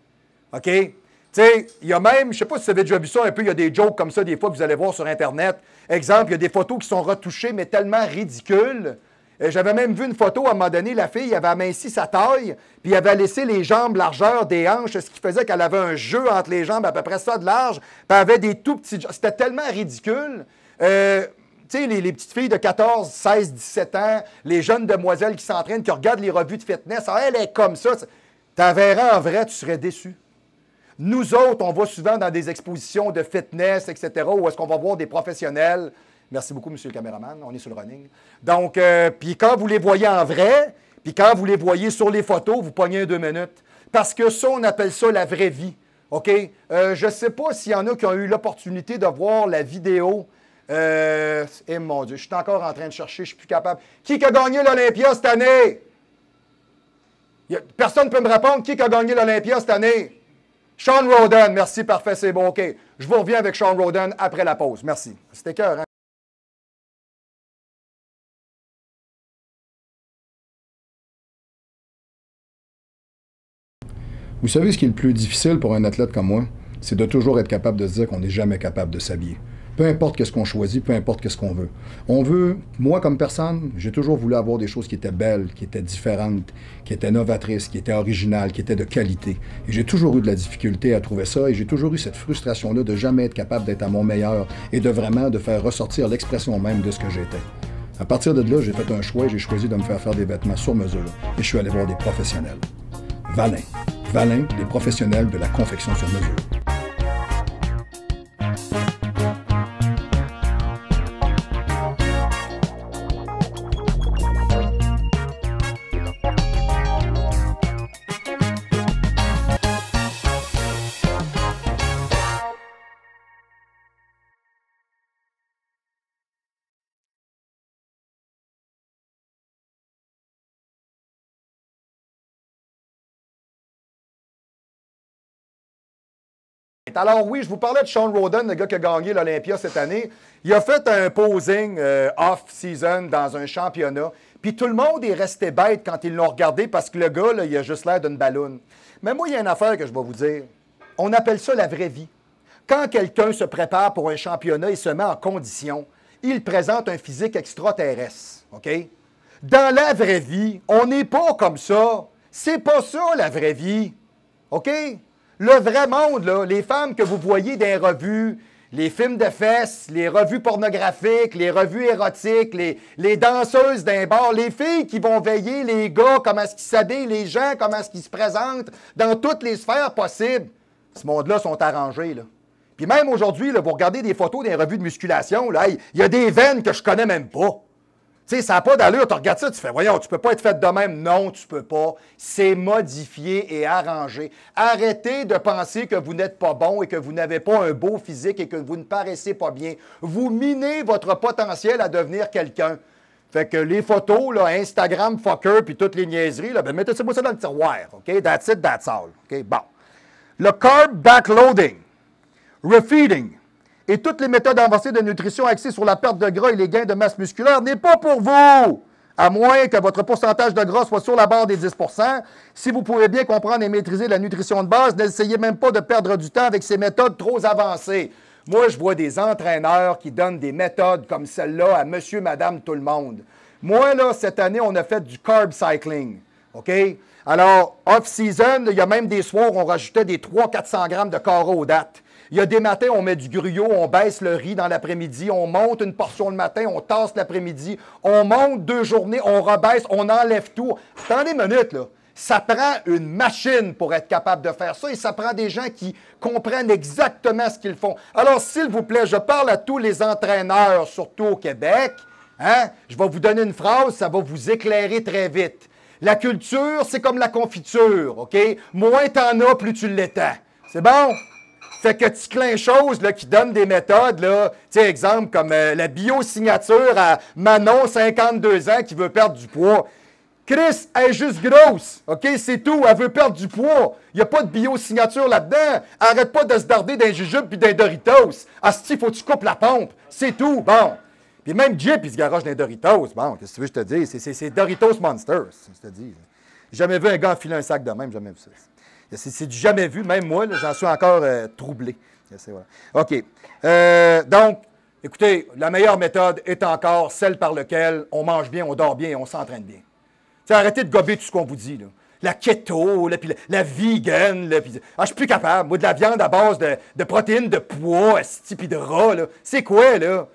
OK? Tu sais, il y a même, je ne sais pas si vous avez déjà vu ça un peu, il y a des jokes comme ça des fois que vous allez voir sur Internet. Exemple, il y a des photos qui sont retouchées, mais tellement ridicules. J'avais même vu une photo, à un moment donné, la fille avait aminci sa taille, puis elle avait laissé les jambes largeur des hanches, ce qui faisait qu'elle avait un jeu entre les jambes à peu près ça de large, puis elle avait des tout petits... C'était tellement ridicule. Tu sais, les petites filles de 14, 16, 17 ans, les jeunes demoiselles qui s'entraînent, qui regardent les revues de fitness, ah, elle est comme ça. Tu la verrais en vrai, tu serais déçu. Nous autres, on va souvent dans des expositions de fitness, etc., où est-ce qu'on va voir des professionnels. Merci beaucoup, monsieur le caméraman, on est sur le running. Donc, puis quand vous les voyez en vrai, puis quand vous les voyez sur les photos, vous pognez 2 minutes. Parce que ça, on appelle ça la vraie vie. OK? Je ne sais pas s'il y en a qui ont eu l'opportunité de voir la vidéo. Mon Dieu, je suis encore en train de chercher, je ne suis plus capable. Qui a gagné l'Olympia cette année? Personne ne peut me répondre. Qui a gagné l'Olympia cette année? Sean Roden, merci, parfait, c'est bon, OK. Je vous reviens avec Sean Roden après la pause. Merci. C'était cœur, hein? Vous savez ce qui est le plus difficile pour un athlète comme moi? C'est de toujours être capable de se dire qu'on n'est jamais capable de s'habiller. Peu importe qu'est-ce qu'on choisit, peu importe qu'est-ce qu'on veut. On veut, moi comme personne, j'ai toujours voulu avoir des choses qui étaient belles, qui étaient différentes, qui étaient novatrices, qui étaient originales, qui étaient de qualité. Et j'ai toujours eu de la difficulté à trouver ça et j'ai toujours eu cette frustration-là de jamais être capable d'être à mon meilleur et de vraiment de faire ressortir l'expression même de ce que j'étais. À partir de là, j'ai fait un choix et j'ai choisi de me faire des vêtements sur mesure et je suis allé voir des professionnels. Valin. Valin, les professionnels de la confection sur mesure. Alors oui, je vous parlais de Sean Roden, le gars qui a gagné l'Olympia cette année. Il a fait un posing off-season dans un championnat. Puis tout le monde est resté bête quand ils l'ont regardé parce que le gars, là, il a juste l'air d'une balloune. Mais moi, il y a une affaire que je vais vous dire. On appelle ça la vraie vie. Quand quelqu'un se prépare pour un championnat et se met en condition, il présente un physique extraterrestre. OK? Dans la vraie vie, on n'est pas comme ça. C'est pas ça, la vraie vie. OK? Le vrai monde, là, les femmes que vous voyez dans les revues, les films de fesses, les revues pornographiques, les revues érotiques, les danseuses d'un bar, les filles qui vont veiller, les gars, comment est-ce qu'ils s'habillent, les gens, comment est-ce qu'ils se présentent, dans toutes les sphères possibles. Ce monde-là sont arrangés, là. Puis même aujourd'hui, là, vous regardez des photos des revues de musculation, là, il y a des veines que je connais même pas. Tu sais, ça n'a pas d'allure. Tu regardes ça, tu fais, voyons, tu peux pas être fait de même. Non, tu peux pas. C'est modifié et arrangé. Arrêtez de penser que vous n'êtes pas bon et que vous n'avez pas un beau physique et que vous ne paraissez pas bien. Vous minez votre potentiel à devenir quelqu'un. Fait que les photos, là, Instagram, fucker, puis toutes les niaiseries, là, ben mettez-moi ça dans le tiroir. OK? That's it, that's all. OK? Bon. Le carb backloading, refeeding, et toutes les méthodes avancées de nutrition axées sur la perte de gras et les gains de masse musculaire n'est pas pour vous, à moins que votre pourcentage de gras soit sur la barre des 10 %. Si vous pouvez bien comprendre et maîtriser la nutrition de base, n'essayez même pas de perdre du temps avec ces méthodes trop avancées. Moi, je vois des entraîneurs qui donnent des méthodes comme celle-là à monsieur, madame, tout le monde. Moi, là, cette année, on a fait du carb cycling. OK? Alors, off-season, il y a même des soirs où on rajoutait des 300-400 grammes de carbohydrates. Il y a des matins, on met du gruyot, on baisse le riz dans l'après-midi, on monte une portion le matin, on tasse l'après-midi, on monte 2 journées, on rebaisse, on enlève tout. Attendez une minute, là. Ça prend une machine pour être capable de faire ça et ça prend des gens qui comprennent exactement ce qu'ils font. Alors, s'il vous plaît, je parle à tous les entraîneurs, surtout au Québec. Hein? Je vais vous donner une phrase, ça va vous éclairer très vite. La culture, c'est comme la confiture, OK? Moins t'en as, plus tu l'étends. C'est bon? Fait que tu clin chose là, qui donne des méthodes, là, tu sais, exemple comme la biosignature à Manon, 52 ans, qui veut perdre du poids. Chris, elle est juste grosse, OK? C'est tout, elle veut perdre du poids. Il n'y a pas de biosignature là-dedans. Arrête pas de se darder d'un jujube puis d'un Doritos. Asti, faut que tu coupes la pompe. C'est tout, bon. Puis même Jip, il se garoche d'un Doritos. Bon, qu'est-ce que tu veux que je te dise? C'est Doritos Monsters, je te dis. J'ai jamais vu un gars enfiler un sac de même, jamais vu ça. C'est du jamais vu. Même moi, j'en suis encore troublé. Voilà. OK. Donc, Écoutez, la meilleure méthode est encore celle par laquelle on mange bien, on dort bien et on s'entraîne bien. T'sais, arrêtez de gober tout ce qu'on vous dit. Là. La keto, puis la vegan. Là, puis... Ah, je suis plus capable. Moi, de la viande à base de protéines, de pois, puis de gras. C'est quoi, là?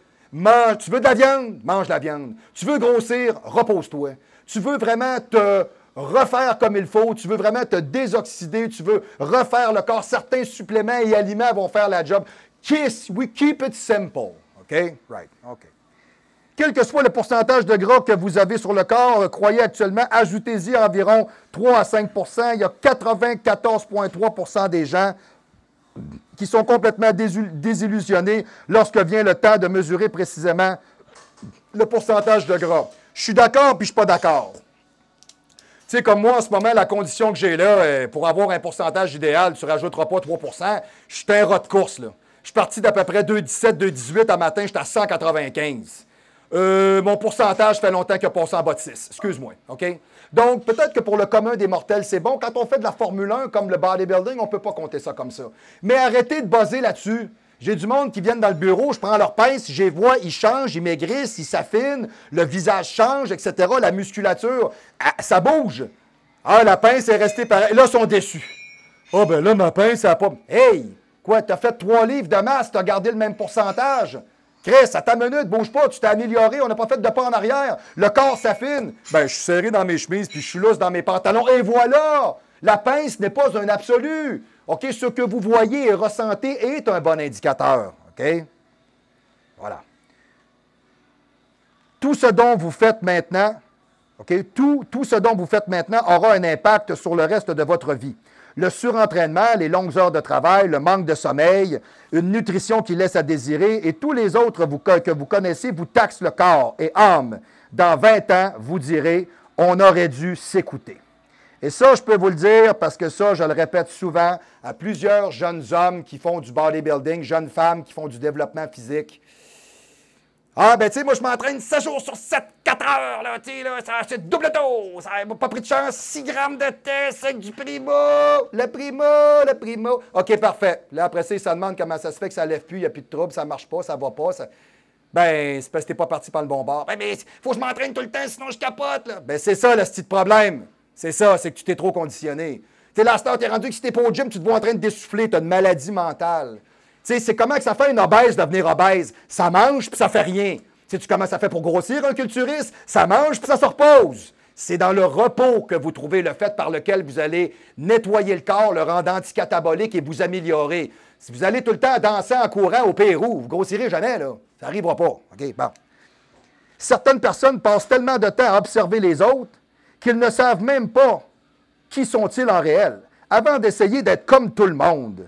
Tu veux de la viande? Mange de la viande. Tu veux grossir? Repose-toi. Tu veux vraiment te refaire comme il faut, tu veux vraiment te désoxyder, tu veux refaire le corps, certains suppléments et aliments vont faire la job. We keep it simple. OK? Right. OK. Quel que soit le pourcentage de gras que vous avez sur le corps, croyez actuellement, ajoutez-y environ 3 à 5 %. Il y a 94,3 % des gens qui sont complètement désillusionnés lorsque vient le temps de mesurer précisément le pourcentage de gras. Je suis d'accord puis je suis pas d'accord. Tu sais, comme moi, en ce moment, la condition que j'ai là, pour avoir un pourcentage idéal, tu ne rajouteras pas 3 %, je suis un rat de course, là. Je suis parti d'à peu près 2,17, 2,18 à matin, j'étais à 195. Mon pourcentage fait longtemps qu'il a passé en bas de 6. Excuse-moi, OK? Donc, peut-être que pour le commun des mortels, c'est bon. Quand on fait de la Formule 1, comme le bodybuilding, on ne peut pas compter ça comme ça. Mais arrêtez de buzzer là-dessus. J'ai du monde qui viennent dans le bureau, je prends leur pince, je les vois, ils changent, ils maigrissent, ils s'affinent, le visage change, etc. La musculature, ça bouge. Ah, la pince est restée pareille. Là, ils sont déçus. Ah, ben là, ma pince, ça n'a pas... Hey! Quoi, t'as fait 3 livres de masse, t'as gardé le même pourcentage? Chris, à ta minute, bouge pas, tu t'es amélioré, on n'a pas fait de pas en arrière. Le corps s'affine. Ben, je suis serré dans mes chemises, puis je suis lousse dans mes pantalons. Et voilà! La pince n'est pas un absolu. OK? Ce que vous voyez et ressentez est un bon indicateur. OK? Voilà. Tout ce dont vous faites maintenant, OK? Tout ce dont vous faites maintenant aura un impact sur le reste de votre vie. Le surentraînement, les longues heures de travail, le manque de sommeil, une nutrition qui laisse à désirer et tous les autres que vous connaissez vous taxent le corps et âme. Dans 20 ans, vous direz, on aurait dû s'écouter. Et ça, je peux vous le dire parce que ça, je le répète souvent à plusieurs jeunes hommes qui font du bodybuilding, jeunes femmes qui font du développement physique. Ah, ben, tu sais, moi, je m'entraîne 7 jours sur 7, 4 heures, là, tu sais, là, c'est double dose, ça n'a pas pris de chance, 6 grammes de test avec du primo, le primo. OK, parfait. Là, après ça, ils se demandent comment ça se fait que ça ne lève plus, il n'y a plus de trouble, ça ne marche pas, ça ne va pas. Ben, c'est parce que tu n'es pas parti par le bon bord. Ben, mais faut que je m'entraîne tout le temps, sinon je capote, là. Ben, c'est ça, le petit problème. C'est ça, c'est que tu t'es trop conditionné. Tu sais, là, tu es rendu que si tu n'es pas au gym, tu te vois en train de dessouffler, tu as une maladie mentale. Tu sais, c'est comment que ça fait une obèse devenir obèse? Ça mange puis ça fait rien. Sais-tu comment ça fait pour grossir un culturiste? Ça mange puis ça se repose. C'est dans le repos que vous trouvez le fait par lequel vous allez nettoyer le corps, le rendre anticatabolique et vous améliorer. Si vous allez tout le temps danser en courant au Pérou, vous grossirez jamais, là. Ça n'arrivera pas. OK, bon. Certaines personnes passent tellement de temps à observer les autres qu'ils ne savent même pas qui sont-ils en réel, avant d'essayer d'être comme tout le monde.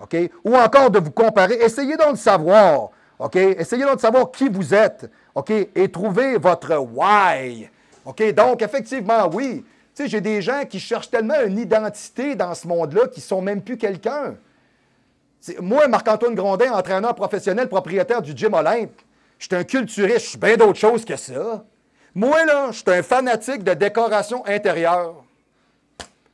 OK? Ou encore de vous comparer. Essayez donc de savoir. OK? Essayez donc de savoir qui vous êtes. OK? Et trouvez votre why. OK? Donc, effectivement, oui. Tu sais, j'ai des gens qui cherchent tellement une identité dans ce monde-là qu'ils ne sont même plus quelqu'un. Moi, Marc-Antoine Grondin, entraîneur professionnel, propriétaire du Gym Olympe, je suis un culturiste, je suis bien d'autre chose que ça. Moi, là, je suis un fanatique de décoration intérieure.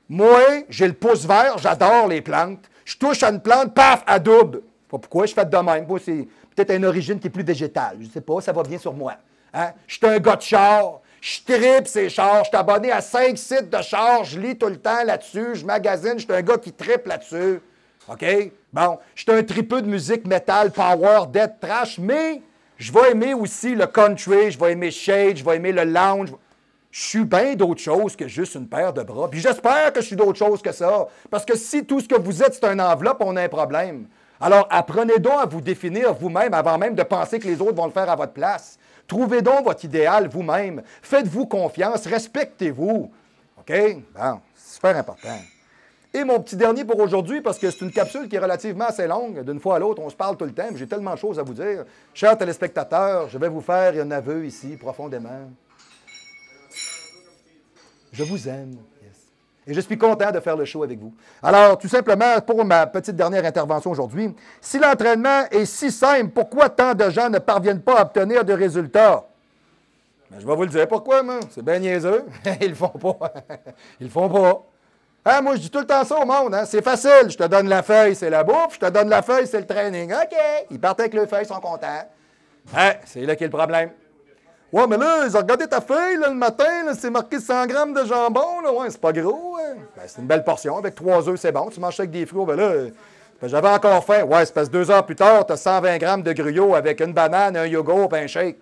Moi, j'ai le pouce vert, j'adore les plantes. Je touche à une plante, paf, adoube. Pas pourquoi je fais de même. Moi, c'est peut-être une origine qui est plus végétale. Je ne sais pas, ça va bien sur moi. Hein? Je suis un gars de char. Je tripe ces chars. Je suis abonné à 5 sites de chars. Je lis tout le temps là-dessus. Je magasine. Je suis un gars qui tripe là-dessus. OK? Bon, je suis un tripeux de musique metal, power, death, trash, mais je vais aimer aussi le country, je vais aimer shade, je vais aimer le lounge. Je suis bien d'autre chose que juste une paire de bras. Puis j'espère que je suis d'autre chose que ça. Parce que si tout ce que vous êtes, c'est une enveloppe, on a un problème. Alors, apprenez donc à vous définir vous-même avant même de penser que les autres vont le faire à votre place. Trouvez donc votre idéal vous-même. Faites-vous confiance. Respectez-vous. OK? Bon, c'est super important. Et mon petit dernier pour aujourd'hui, parce que c'est une capsule qui est relativement assez longue. D'une fois à l'autre, on se parle tout le temps, mais j'ai tellement de choses à vous dire. Chers téléspectateurs, je vais vous faire un aveu ici, profondément. Je vous aime. Yes. Et je suis content de faire le show avec vous. Alors, tout simplement, pour ma petite dernière intervention aujourd'hui, si l'entraînement est si simple, pourquoi tant de gens ne parviennent pas à obtenir de résultats? Ben, je vais vous le dire pourquoi, moi. C'est bien niaiseux. Ils le font pas. Ils le font pas. Hein, moi, je dis tout le temps ça au monde. Hein? C'est facile. Je te donne la feuille, c'est la bouffe. Je te donne la feuille, c'est le training. OK. Ils partent avec le feuille, ils sont contents. Hein, c'est là qu'est le problème. Ouais, mais là, ils ont regardé ta feuille là, le matin, là, c'est marqué 100 grammes de jambon. Là. Ouais, c'est pas gros. Hein. Ben, c'est une belle portion. Avec 3 œufs, c'est bon. Tu manges ça avec des fruits. Ben là, ben, j'avais encore faim. Ouais, c'est parce que 2 heures plus tard, tu as 120 grammes de gruyot avec une banane, un yogourt et un shake.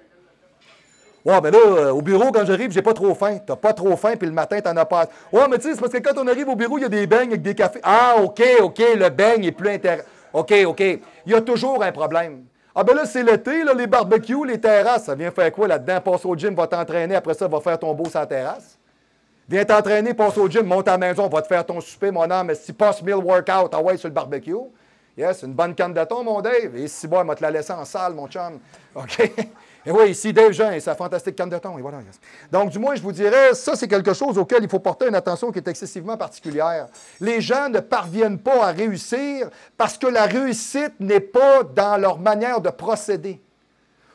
Ouais, mais là, au bureau, quand j'arrive, j'ai pas trop faim. T'as pas trop faim, puis le matin, t'en as pas. Ouais, mais tu sais, c'est parce que quand on arrive au bureau, il y a des beignes avec des cafés. Ah, OK, le beigne est plus intéressant. OK. Il y a toujours un problème. Ah, ben là, c'est l'été, là, les barbecues, les terrasses. Ça vient faire quoi là-dedans? Passe au gym, va t'entraîner. Après ça, va faire ton beau sur la terrasse. Viens t'entraîner, passe au gym, monte à la maison, va te faire ton souper, mon âme. Mais si passe 1000 workout, ah ouais, sur le barbecue. Yes, une bonne canne de thon, mon Dave. Et si bon, elle m'a te la laissé en salle, mon chum. OK? Et oui, ici, Dave Jean et sa fantastique canne de thon. Et voilà. Yes. Donc, du moins, je vous dirais, ça, c'est quelque chose auquel il faut porter une attention qui est excessivement particulière. Les gens ne parviennent pas à réussir parce que la réussite n'est pas dans leur manière de procéder.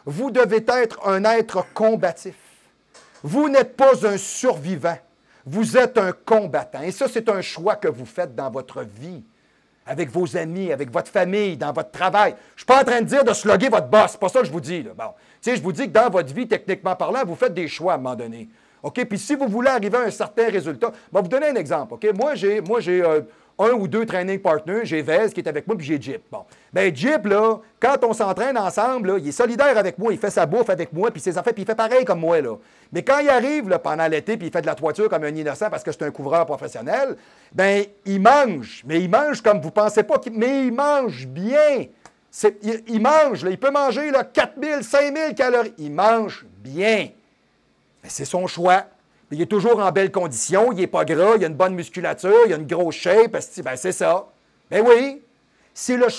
Vous devez être un être combatif. Vous n'êtes pas un survivant. Vous êtes un combattant. Et ça, c'est un choix que vous faites dans votre vie. Avec vos amis, avec votre famille, dans votre travail. Je ne suis pas en train de dire de slugger votre boss. C'est pas ça que je vous dis. Là. Bon. Tu sais, je vous dis que dans votre vie, techniquement parlant, vous faites des choix à un moment donné. OK? Puis si vous voulez arriver à un certain résultat, je vais vous donner un exemple. OK? Moi, j'ai un ou deux training partners. J'ai Vez qui est avec moi, puis j'ai Jeep. Bon. Bien, Jeep, là, quand on s'entraîne ensemble, là, il est solidaire avec moi, il fait sa bouffe avec moi, puis ses affaires, puis il fait pareil comme moi, là. Mais quand il arrive, là, pendant l'été, puis il fait de la toiture comme un innocent parce que c'est un couvreur professionnel, bien, il mange. Mais il mange comme vous ne pensez pas, mais il mange bien. Il mange, là, il peut manger là, 4000, 5000 calories. Il mange bien. Mais c'est son choix. Il est toujours en belle condition, il n'est pas gras, il a une bonne musculature, il a une grosse shape. Ben, c'est ça. Ben oui.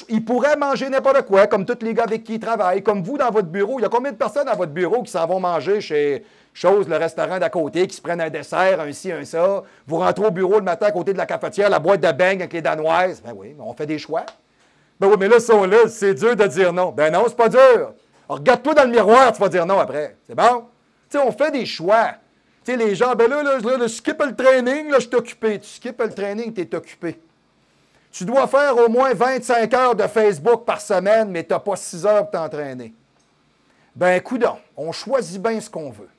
Il pourrait manger n'importe quoi, comme tous les gars avec qui il travaille, comme vous dans votre bureau. Il y a combien de personnes dans votre bureau qui s'en vont manger chez Chose, le restaurant d'à côté, qui se prennent un dessert, un ci, un ça. Vous rentrez au bureau le matin à côté de la cafetière, la boîte de beignes avec les Danoises. Ben oui, on fait des choix. Ben oui, mais là, là, c'est dur de dire non. Ben non, c'est pas dur. Alors, regarde-toi dans le miroir, tu vas dire non après. C'est bon? Tu sais, on fait des choix. Tu sais, les gens, ben là, je skip le training, là, je suis occupé. Tu skippes le training, tu es occupé. Tu dois faire au moins 25 heures de Facebook par semaine, mais tu n'as pas 6 heures pour t'entraîner. Ben, coudonc, on choisit bien ce qu'on veut.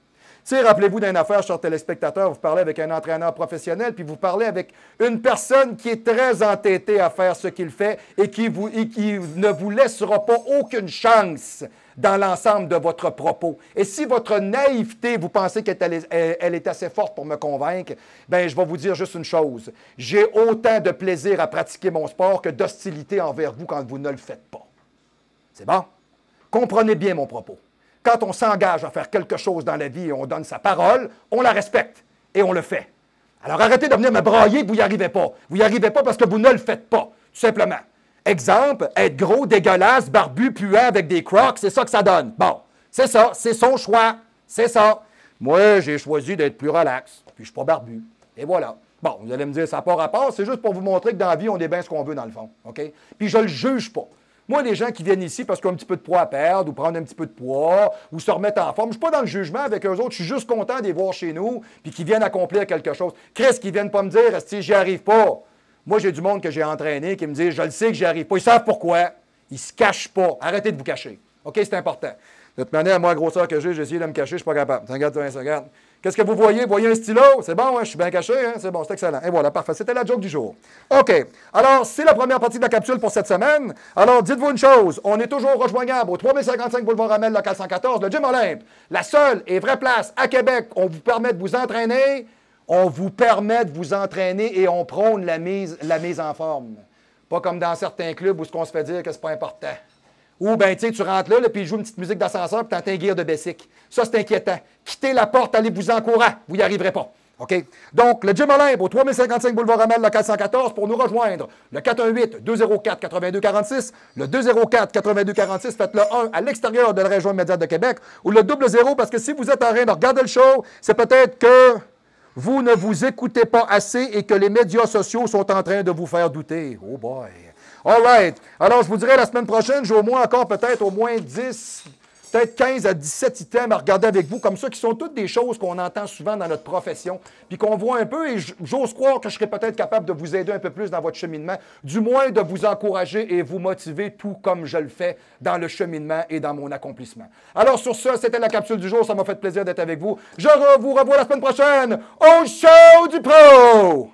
Tu sais, rappelez-vous d'une affaire, cher téléspectateur, vous parlez avec un entraîneur professionnel, puis vous parlez avec une personne qui est très entêtée à faire ce qu'il fait et qui ne vous laissera pas aucune chance dans l'ensemble de votre propos. Et si votre naïveté, vous pensez qu'elle est assez forte pour me convaincre, bien, je vais vous dire juste une chose. J'ai autant de plaisir à pratiquer mon sport que d'hostilité envers vous quand vous ne le faites pas. C'est bon? Comprenez bien mon propos. Quand on s'engage à faire quelque chose dans la vie et on donne sa parole, on la respecte et on le fait. Alors arrêtez de venir me brailler que vous n'y arrivez pas. Vous n'y arrivez pas parce que vous ne le faites pas, tout simplement. Exemple, être gros, dégueulasse, barbu, puant avec des crocs, c'est ça que ça donne. Bon, c'est ça, c'est son choix, c'est ça. Moi, j'ai choisi d'être plus relax, puis je ne suis pas barbu. Et voilà. Bon, vous allez me dire, ça n'a pas rapport, c'est juste pour vous montrer que dans la vie, on est bien ce qu'on veut dans le fond. OK? Puis je ne le juge pas. Moi, les gens qui viennent ici parce qu'ils ont un petit peu de poids à perdre ou prendre un petit peu de poids ou se remettre en forme, je ne suis pas dans le jugement avec eux autres. Je suis juste content de les voir chez nous puis qu'ils viennent accomplir quelque chose. Chris, qu'ils ne viennent pas me dire « j'y arrive pas ». Moi, j'ai du monde que j'ai entraîné qui me dit « je le sais que j'y arrive pas ». Ils savent pourquoi. Ils ne se cachent pas. Arrêtez de vous cacher. OK, c'est important. De toute manière, moi, la grosseur que j'ai essayé de me cacher, je ne suis pas capable. Regarde. Qu'est-ce que vous voyez? Vous voyez un stylo? C'est bon, hein? Je suis bien caché, hein? C'est bon, c'est excellent. Et voilà, parfait. C'était la joke du jour. OK. Alors, c'est la première partie de la capsule pour cette semaine. Alors, dites-vous une chose. On est toujours rejoignable au 3055 Boulevard Amel, local 114, le Gym Olympe. La seule et vraie place à Québec. On vous permet de vous entraîner. On vous permet de vous entraîner et on prône la mise en forme. Pas comme dans certains clubs où on se fait dire que c'est pas important. Ou, ben, tu sais, tu rentres là, puis il joue une petite musique d'ascenseur, puis tu entends un gear de Bessic. Ça, c'est inquiétant. Quittez la porte, allez-vous en courant. Vous n'y arriverez pas. OK? Donc, le Gym Olympe, au 3055 Boulevard Amel, local 114, pour nous rejoindre, le 418-204-8246, le 204-8246, faites le 1 à l'extérieur de la région immédiate de Québec, ou le 00, parce que si vous êtes en train de regarder le show, c'est peut-être que vous ne vous écoutez pas assez et que les médias sociaux sont en train de vous faire douter. Oh boy! All right. Alors, je vous dirai la semaine prochaine, j'ai au moins encore peut-être au moins 10, peut-être 15 à 17 items à regarder avec vous, comme ça, qui sont toutes des choses qu'on entend souvent dans notre profession, puis qu'on voit un peu, et j'ose croire que je serais peut-être capable de vous aider un peu plus dans votre cheminement, du moins de vous encourager et vous motiver, tout comme je le fais dans le cheminement et dans mon accomplissement. Alors sur ça, c'était la capsule du jour, ça m'a fait plaisir d'être avec vous. Je vous revois la semaine prochaine au Show du Pro!